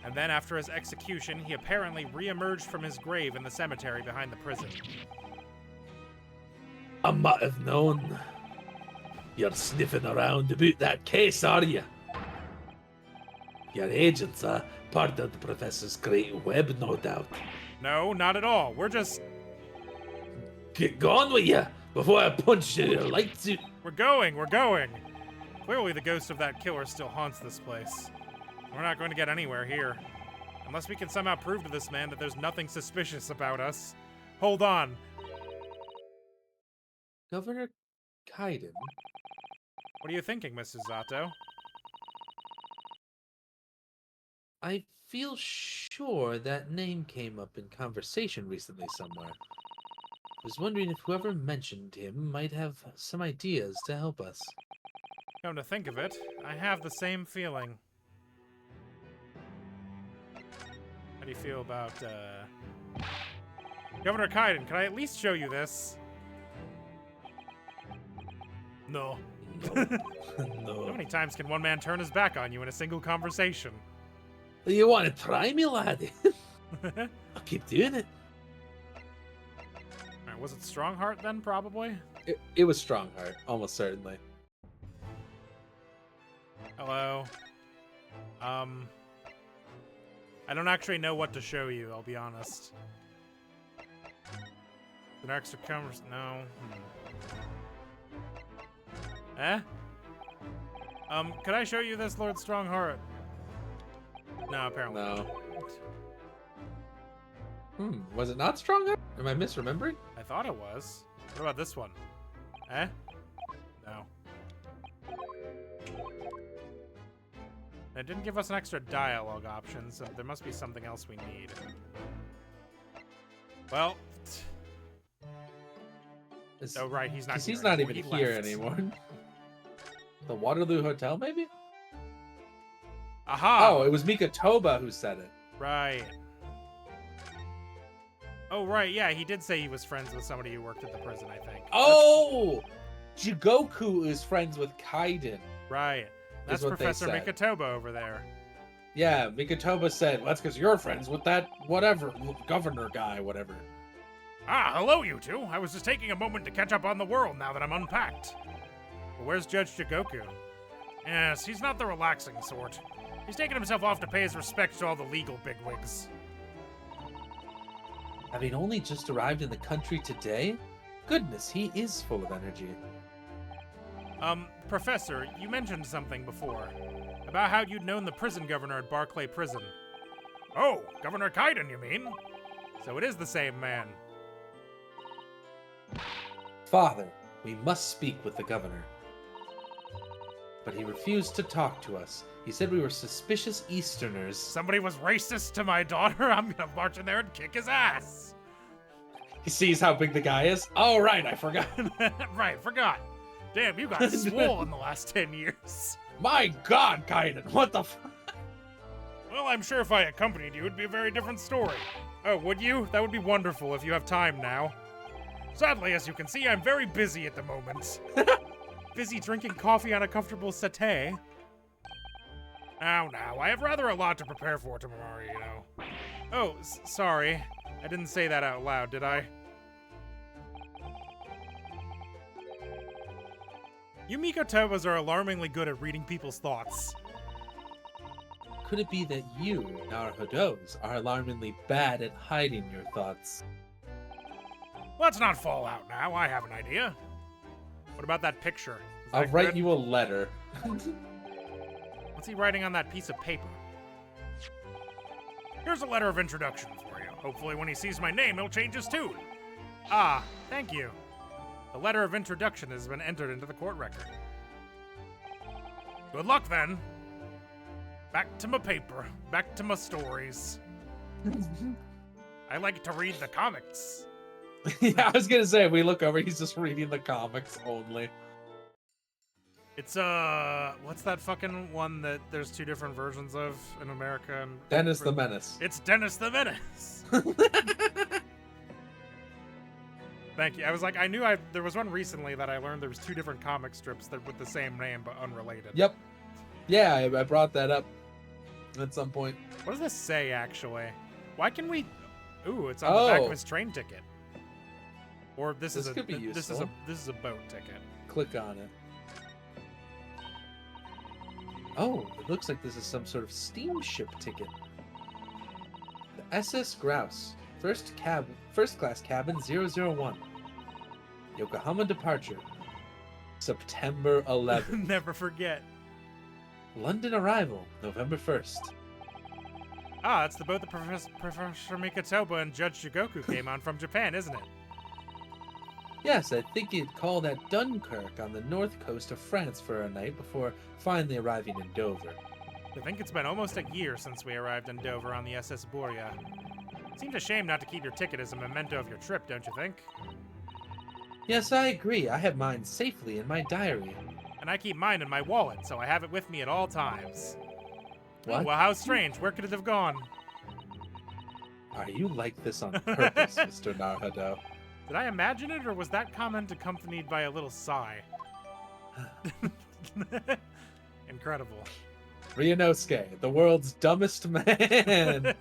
And then after his execution, he apparently re-emerged from his grave in the cemetery behind the prison. I might have known. You're sniffing around about that case, are you? Your agents are part of the Professor's great web, no doubt. No, not at all. We're just... Get gone with you before I punch your lights out. We're going! Clearly the ghost of that killer still haunts this place. We're not going to get anywhere here. Unless we can somehow prove to this man that there's nothing suspicious about us. Hold on. Governor Kaiden? What are you thinking, Mrs. Zato? I feel sure that name came up in conversation recently somewhere. was wondering if whoever mentioned him might have some ideas to help us. Come to think of it, I have the same feeling. How do you feel about, Governor Kaiden, can I at least show you this? No. No. How many times can one man turn his back on you in a single conversation? You want to try me, laddie? I'll keep doing it. Alright, was it Strongheart then, probably? It was Strongheart, almost certainly. Hello. I don't actually know what to show you, I'll be honest. An extra conversation? No. Eh? Could I show you this, Lord Strongheart? No, apparently No. not. Was it not Strongheart? Am I misremembering? I thought it was. What about this one? Eh? No. It didn't give us an extra dialogue option, so there must be something else we need. Well... Oh, right, he's not here He's not anymore. even He here left. anymore. The Waterloo Hotel, maybe? Aha! Oh, it was Mikatoba who said it. Right. Oh, right, yeah, he did say he was friends with somebody who worked at the prison, I think. Oh! Jigoku is friends with Kaiden. Right. That's what they Professor said. Mikatoba over there. Yeah, Mikatoba said, well, that's because you're friends with that whatever, governor guy, whatever. Ah, hello, you two. I was just taking a moment to catch up on the world now that I'm unpacked. Well, where's Judge Jigoku? Yes, he's not the relaxing sort. He's taken himself off to pay his respects to all the legal bigwigs. Having only just arrived in the country today? Goodness, he is full of energy. Professor, you mentioned something before. About how you'd known the prison governor at Barclay Prison. Oh, Governor Kaiden, you mean? So it is the same man. Father, we must speak with the governor. But he refused to talk to us. He said we were suspicious Easterners. Somebody was racist to my daughter, I'm gonna march in there and kick his ass. He sees how big the guy is. Oh, right, I forgot. Right, forgot. Damn, you got swole in the last 10 years. My God, Kaiden, what the f... Well, I'm sure if I accompanied you, it'd be a very different story. Oh, would you? That would be wonderful if you have time now. Sadly, as you can see, I'm very busy at the moment. Busy drinking coffee on a comfortable settee. Now, I have rather a lot to prepare for tomorrow, you know. Oh, sorry. I didn't say that out loud, did I? You Mikotobas are alarmingly good at reading people's thoughts. Could it be that you, Naruhodos, are alarmingly bad at hiding your thoughts? Let's not fall out now, I have an idea. What about that picture? Is I'll that write good? you a letter. What's he writing on that piece of paper? Here's a letter of introduction for you. Hopefully when he sees my name, he'll change his tune. Ah, thank you. The letter of introduction has been entered into the court record. Good luck, then. Back to my paper. Back to my stories. I like to read the comics. Yeah, I was gonna say, if we look over, he's just reading the comics only. It's, what's that fucking one that there's two different versions of in America? And Dennis the Menace. It's Dennis the Menace. Thank you. I was like, I knew there was one recently that I learned there was two different comic strips that with the same name but unrelated. Yep. Yeah, I brought that up at some point. What does this say, actually? Why can we... Ooh, it's on the back of his train ticket. Or this is could be this useful. is a boat ticket. Click on it. Oh, it looks like this is some sort of steamship ticket. The SS Grouse, first class cabin 001. Yokohama departure, September 11th. Never forget. London arrival, November 1st. Ah, it's the boat that Professor Mikatoba and Judge Jigoku came on from Japan, isn't it? Yes, I think it called at Dunkirk on the north coast of France for a night before finally arriving in Dover. I think it's been almost a year since we arrived in Dover on the SS Borea. Seems a shame not to keep your ticket as a memento of your trip, don't you think? Yes, I agree. I have mine safely in my diary. And I keep mine in my wallet, so I have it with me at all times. Oh, What? well, how strange. Where could it have gone? Are you like this on purpose, Mr. Naruto? Did I imagine it, or was that comment accompanied by a little sigh? Incredible. Ryunosuke, the world's dumbest man.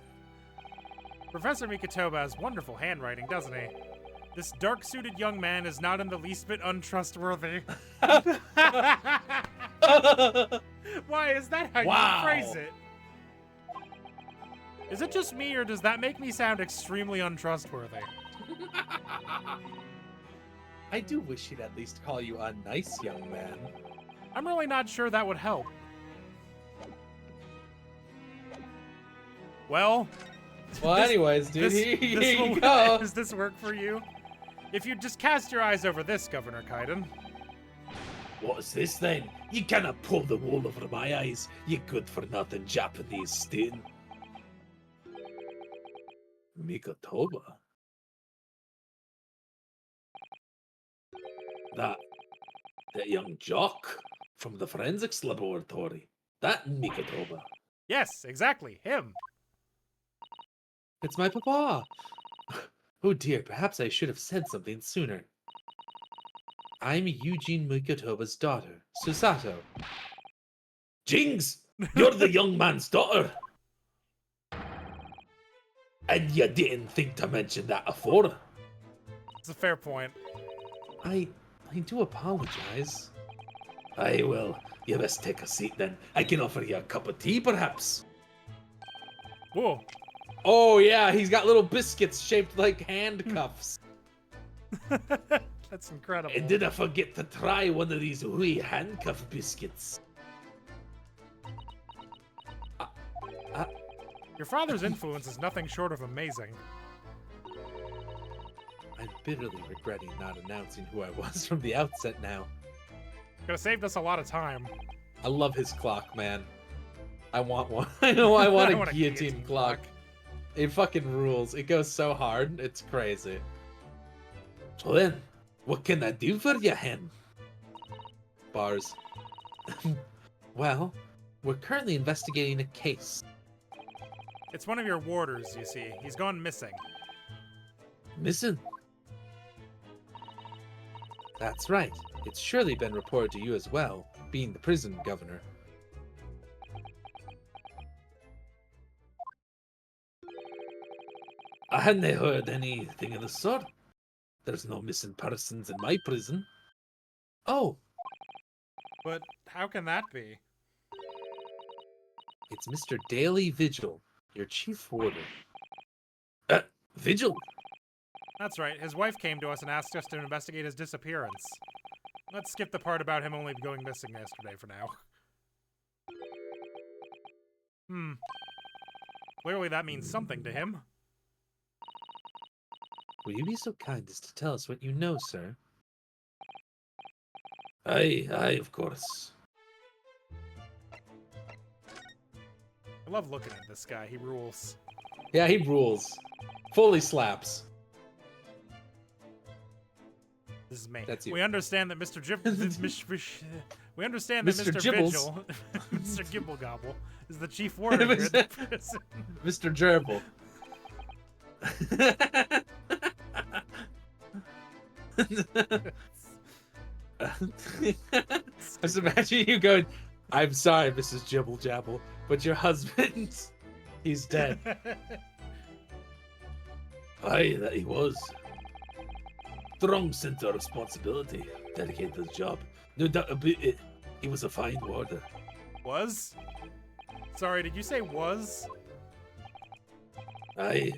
Professor Mikotoba has wonderful handwriting, doesn't he? This dark-suited young man is not in the least bit untrustworthy. Why is that how Wow. you phrase it? Is it just me, or does that make me sound extremely untrustworthy? I do wish he'd at least call you a nice young man. I'm really not sure that would help. Well, Anyways, dude, here you go. Does this work for you? If you just cast your eyes over this, Governor Kaiden. What's this then? You cannot pull the wool over my eyes, you good-for-nothing Japanese stain. Mikotoba? That young jock from the forensics laboratory. That Mikotoba. Yes, exactly, him. It's my papa. Oh dear, perhaps I should have said something sooner. I'm Eugene Mikotoba's daughter, Susato. Jings! You're the young man's daughter! And you didn't think to mention that afore? It's a fair point. I do apologize. Aye, well, you best take a seat then. I can offer you a cup of tea, perhaps. Whoa. Oh yeah, he's got little biscuits shaped like handcuffs. That's incredible. And did I forget to try one of these wee handcuff biscuits? Your father's influence is nothing short of amazing. I'm bitterly regretting not announcing who I was from the outset now. Could have saved us a lot of time. I love his clock, man. I want one. I know I want a guillotine clock. It fucking rules. It goes so hard. It's crazy. So then, what can I do for you, hen? Bars. Well, we're currently investigating a case. It's one of your warders, you see. He's gone missing. Missing? That's right. It's surely been reported to you as well, being the prison governor. I hadn't heard anything of the sort. There's no missing persons in my prison. Oh, But how can that be? it's Mr. Daily Vigil, your chief warder. Vigil? That's right. His wife came to us and asked us to investigate his disappearance. Let's skip the part about him only going missing yesterday for now. Clearly that means something to him. Will you be so kind as to tell us what you know, sir? Aye, of course. I love looking at this guy. He rules. Yeah, he rules. Fully slaps. This is me. That's you. We understand that Mr. we understand that Mr. Mr. Gibbles. Vigil, Mr. Gibblegobble, is the chief warder here at the prison. Mr. Gerbil. I just imagine you going, I'm sorry, Mrs. Jibble Jabble, but your husband, he's dead. Aye, that he was. Strong sense of responsibility, dedicated to the job. No doubt about it. He was a fine warder. Was? Sorry, did you say was? Aye.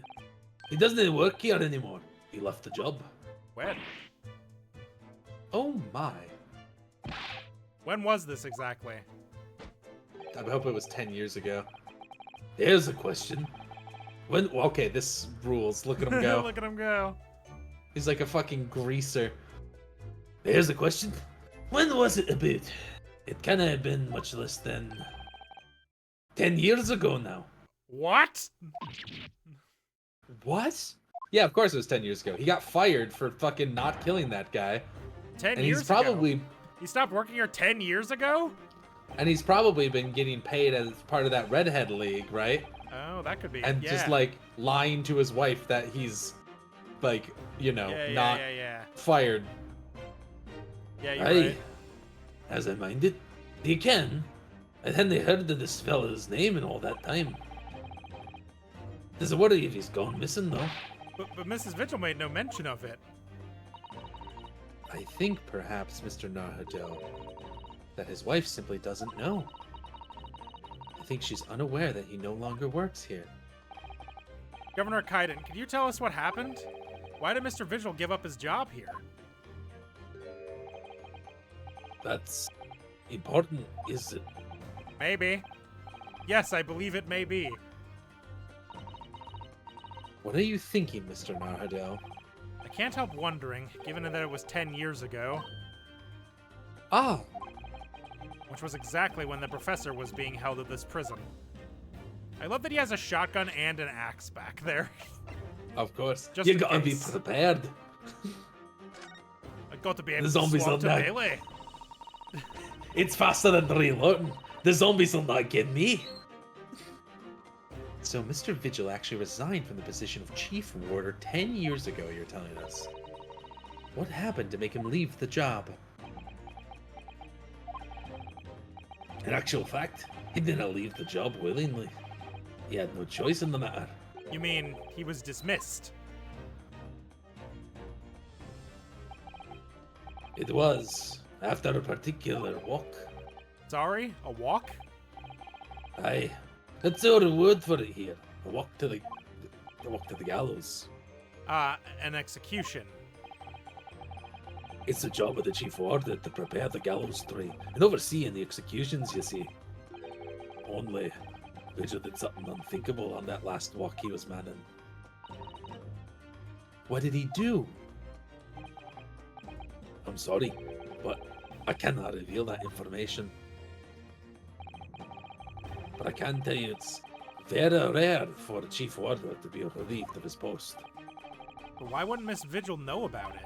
He doesn't work here anymore. He left the job. When? Oh my. When was this exactly? I hope it was 10 years ago. Here's a question. When? Well, okay, this rules. Look at him go. Look at him go. He's like a fucking greaser. Here's a question. When was it about? It can't have been much less than 10 years ago now. What? What? Yeah, of course it was 10 years ago. He got fired for fucking not killing that guy. 10 And years he's probably ago? He stopped working here 10 years ago? and he's probably been getting paid as part of that redhead league, right? Oh, that could be. And yeah. just like lying to his wife that he's like, not Yeah. fired. Yeah, you're Aye. right. As I minded, you can. I hadn't heard of this fella's name in all that time. There's a worry if he's gone missing, though. But Mrs. Vigil made no mention of it. I think perhaps, Mr. Narhadel, that his wife simply doesn't know. I think she's unaware that he no longer works here. Governor Kaiden, can you tell us what happened? Why did Mr. Vigil give up his job here? That's important, is it? Maybe. Yes, I believe it may be. What are you thinking, Mr. Narhadel? I can't help wondering, given that it was 10 years ago, Ah, which was exactly when the professor was being held at this prison. I love that he has a shotgun and an axe back there. of course. Just You in gotta be case. prepared. I got to be able The to zombies swap are to back. melee. It's faster than reloading. The zombies will not get me. So Mr. Vigil actually resigned from the position of chief warder 10 years ago, you're telling us. What happened to make him leave the job? In actual fact, he didn't leave the job willingly. He had no choice in the matter. You mean he was dismissed? It was after a particular walk. Sorry? A walk? Aye, that's our word for it here. A walk to the gallows. An execution. It's the job of the chief warder to prepare the gallows tree and overseeing the executions, you see. Only Vigil did something unthinkable on that last walk he was manning. What did he do? I'm sorry, but I cannot reveal that information. But I can tell you it's very rare for a chief warder to be relieved of his post. But why wouldn't Miss Vigil know about it?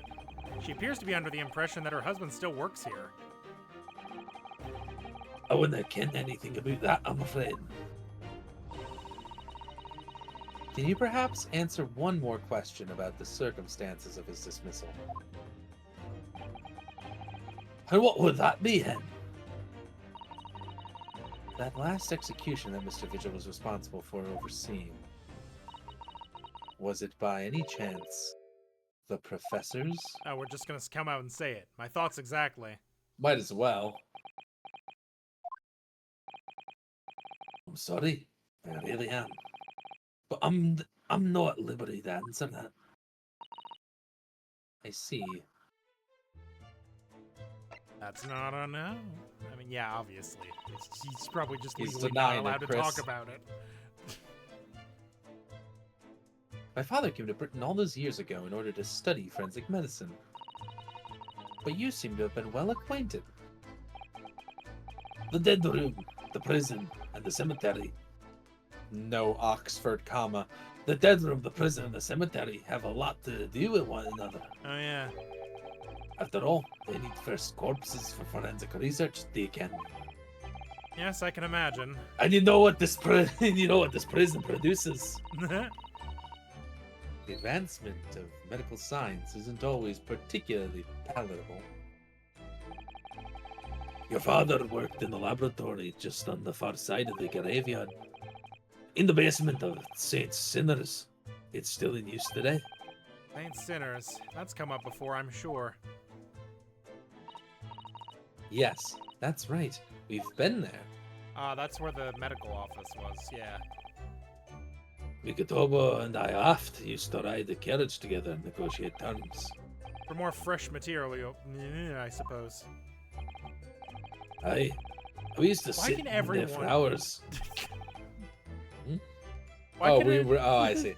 She appears to be under the impression that her husband still works here. I wouldn't have kennt anything about that, I'm afraid. Can you perhaps answer one more question about the circumstances of his dismissal? And what would that be, then? That last execution that Mr. Vigil was responsible for overseeing, was it by any chance the professor's? Oh, we're just gonna come out and say it. My thoughts exactly. Might as well. I'm sorry, I really am. But I'm not at liberty to answer that. I see. That's not a no. I mean, yeah, obviously. He's probably just He's legally not denying it, allowed to Chris. talk about it. My father came to Britain all those years ago in order to study forensic medicine. But you seem to have been well acquainted. The dead room, the prison, and the cemetery. No Oxford comma. The dead room, the prison, and the cemetery have a lot to do with one another. Oh, yeah. After all, they need fresh corpses for forensic research, they can. Yes, I can imagine. And you know what this prison produces? The advancement of medical science isn't always particularly palatable. Your father worked in the laboratory just on the far side of the graveyard. In the basement of Saint Sinners. It's still in use today. Saint Sinners. That's come up before, I'm sure. Yes, that's right. We've been there. That's where the medical office was, yeah. Mikitoba and I oft used to ride the carriage together and negotiate terms. For more fresh material, I suppose. Aye. We used to Why sit can in there for everyone- hours. Why can I see.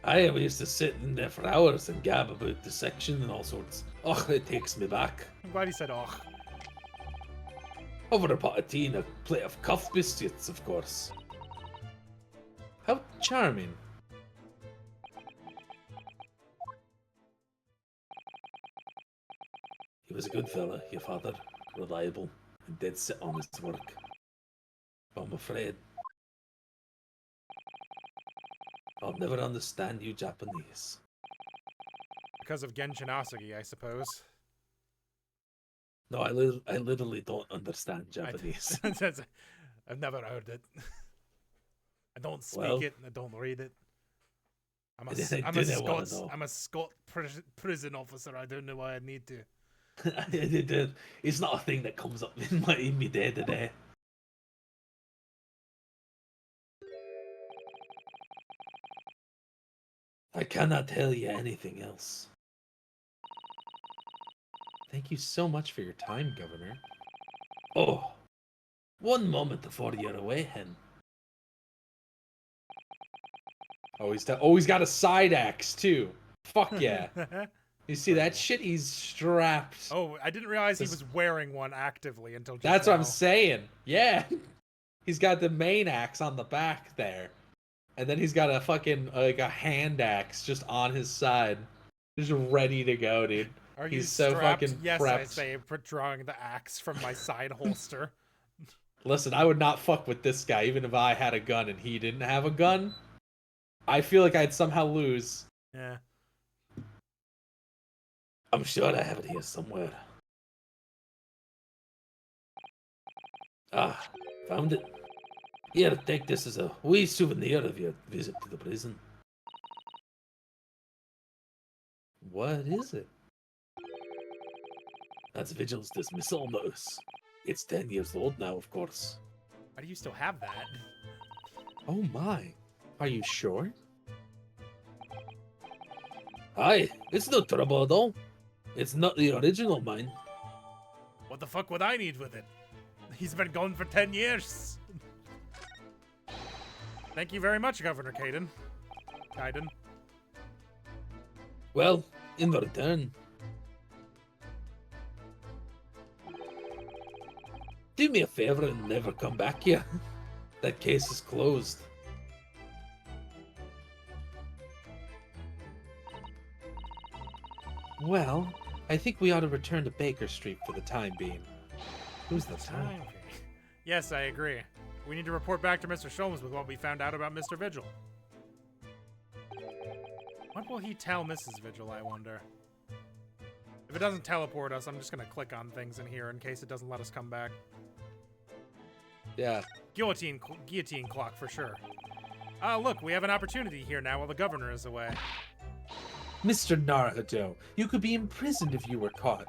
Aye, we used to sit in there for hours and gab about dissection and all sorts. Oh, it takes me back. I'm glad he said, "Oh." Over a pot of tea and a plate of cuff biscuits, of course. How charming. He was a good fella, your father, reliable, and dead set on his work. But I'm afraid I'll never understand you Japanese. Because of Genshin Asugi, I suppose. No, I literally don't understand Japanese. I've never heard it. I don't speak it, and I don't read it. I'm a Scot prison officer. I don't know why I need to. It's not a thing that comes up in me day to day. I cannot tell you anything else. Thank you so much for your time, Governor. Oh, one moment before you're away, Hen. Always got a side axe too. Fuck yeah. You see that shit? He's strapped. Oh, I didn't realize he was wearing one actively until just That's now. what I'm saying. Yeah. He's got the main axe on the back there. And then he's got a fucking, like, a hand axe just on his side. Just ready to go, dude. Are He's you so strapped? fucking Yes, prepped. I say, drawing the axe from my side holster. Listen, I would not fuck with this guy, even if I had a gun and he didn't have a gun. I feel like I'd somehow lose. Yeah. I'm sure I have it here somewhere. Ah, found it. Here, take this as a wee souvenir of your visit to the prison. What is it? That's Vigil's dismissal notice. It's 10 years old now, of course. Why do you still have that? Oh my. Are you sure? Aye, it's no trouble at all. It's not the original mine. What the fuck would I need with it? He's been gone for 10 years. Thank you very much, Governor Kaiden. Well, in return, do me a favor and never come back here. That case is closed. Well, I think we ought to return to Baker Street for the time being. Who's the time? Yes, I agree. We need to report back to Mr. Sholmes with what we found out about Mr. Vigil. What will he tell Mrs. Vigil, I wonder? If it doesn't teleport us, I'm just gonna click on things in here in case it doesn't let us come back. Yeah. Guillotine clock for sure. Look, we have an opportunity here now while the governor is away. Mr. Naruto, you could be imprisoned if you were caught.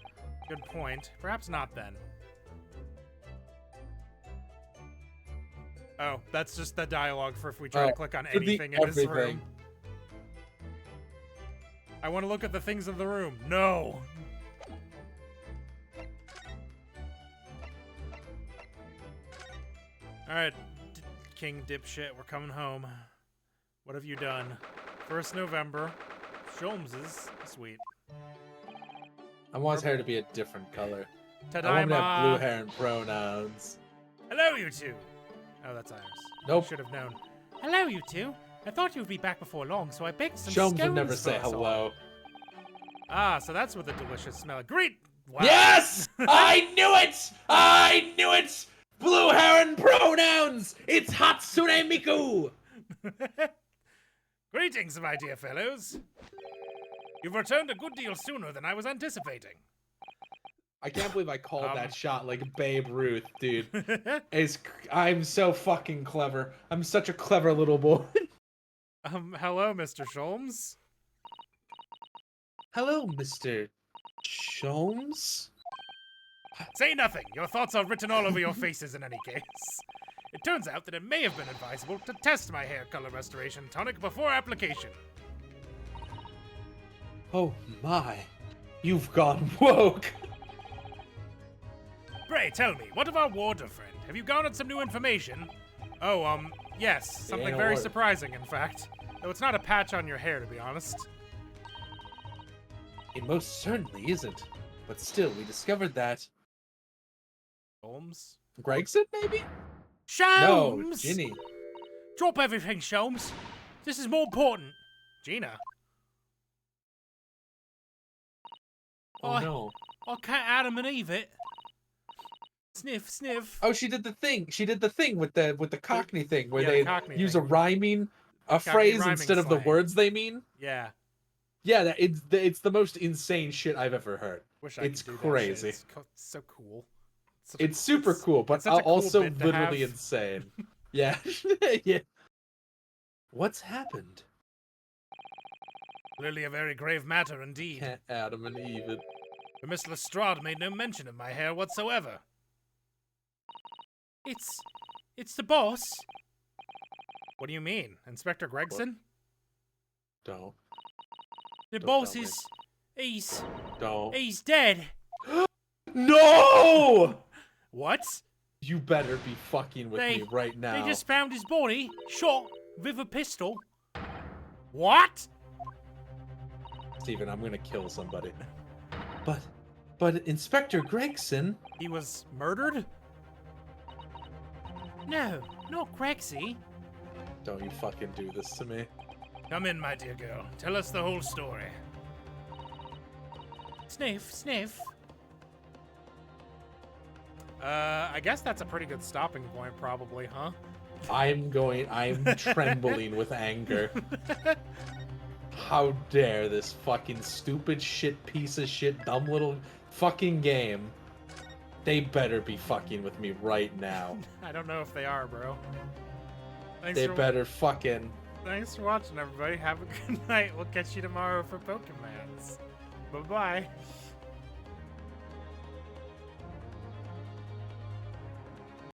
Good point. Perhaps not then. Oh, that's just the dialogue for if we try to click on anything in this room. I want to look at the things in the room. No! Alright, King Dipshit, we're coming home. What have you done? 1st November. Sholmes is sweet. I want his hair to be a different color. Tadaima! I want him to have blue hair and pronouns. Hello, you two! Oh, that's Iris. Nope. Should have known. Hello, you two. I thought you'd be back before long, so I baked some Sholmes scones would never for say us all. hello. Ah, so that's what the delicious smell. Great! Wow. Yes! I knew it! I knew it! Blue hair and pronouns! It's Hatsune Miku! Greetings, my dear fellows. You've returned a good deal sooner than I was anticipating. I can't believe I called that shot like Babe Ruth, dude. I'm so fucking clever. I'm such a clever little boy. Hello, Mr. Sholmes. Hello, Mr. Sholmes? Say nothing. Your thoughts are written all over your faces in any case. It turns out that it may have been advisable to test my hair color restoration tonic before application. Oh my. You've gone woke. Pray tell me, what of our warder friend? Have you garnered some new information? Oh, yes. Something very surprising, in fact. Though it's not a patch on your hair, to be honest. It most certainly isn't. But still, we discovered that... Sholmes? Gregson, maybe? Sholmes! No, Ginny. Drop everything, Sholmes. This is more important. Gina. Oh no. I can't Adam and Eve it. Sniff, sniff. Oh, she did the thing. She did the thing with the Cockney thing where Yeah, the they Cockney use thing. a Cockney phrase rhyming instead of the slang. words they mean. Yeah. Yeah, it's the most insane shit I've ever heard. Wish I It's could do crazy. That shit. It's so cool. It's super cool, but it's such a cool also bit to literally have. insane. Yeah. Yeah. What's happened? Clearly a very grave matter indeed. Can't Adam and Eve it. But Miss Lestrade made no mention of my hair whatsoever. It's the boss. What do you mean? Inspector Gregson? Don't. The Don't boss tell me. Don't. he's dead. No! What? You better be fucking with me right now. They just found his body, shot with a pistol. What? Steven, I'm gonna kill somebody. But Inspector Gregson. He was murdered? No, not Gregsy. Don't you fucking do this to me. Come in, my dear girl. Tell us the whole story. Sniff, sniff. I guess that's a pretty good stopping point, probably, huh? I'm trembling with anger. How dare this fucking stupid shit piece of shit dumb little fucking game. They better be fucking with me right now. I don't know if they are, bro. They better fucking. Thanks for watching, everybody. Have a good night. We'll catch you tomorrow for Pokemans. Bye-bye.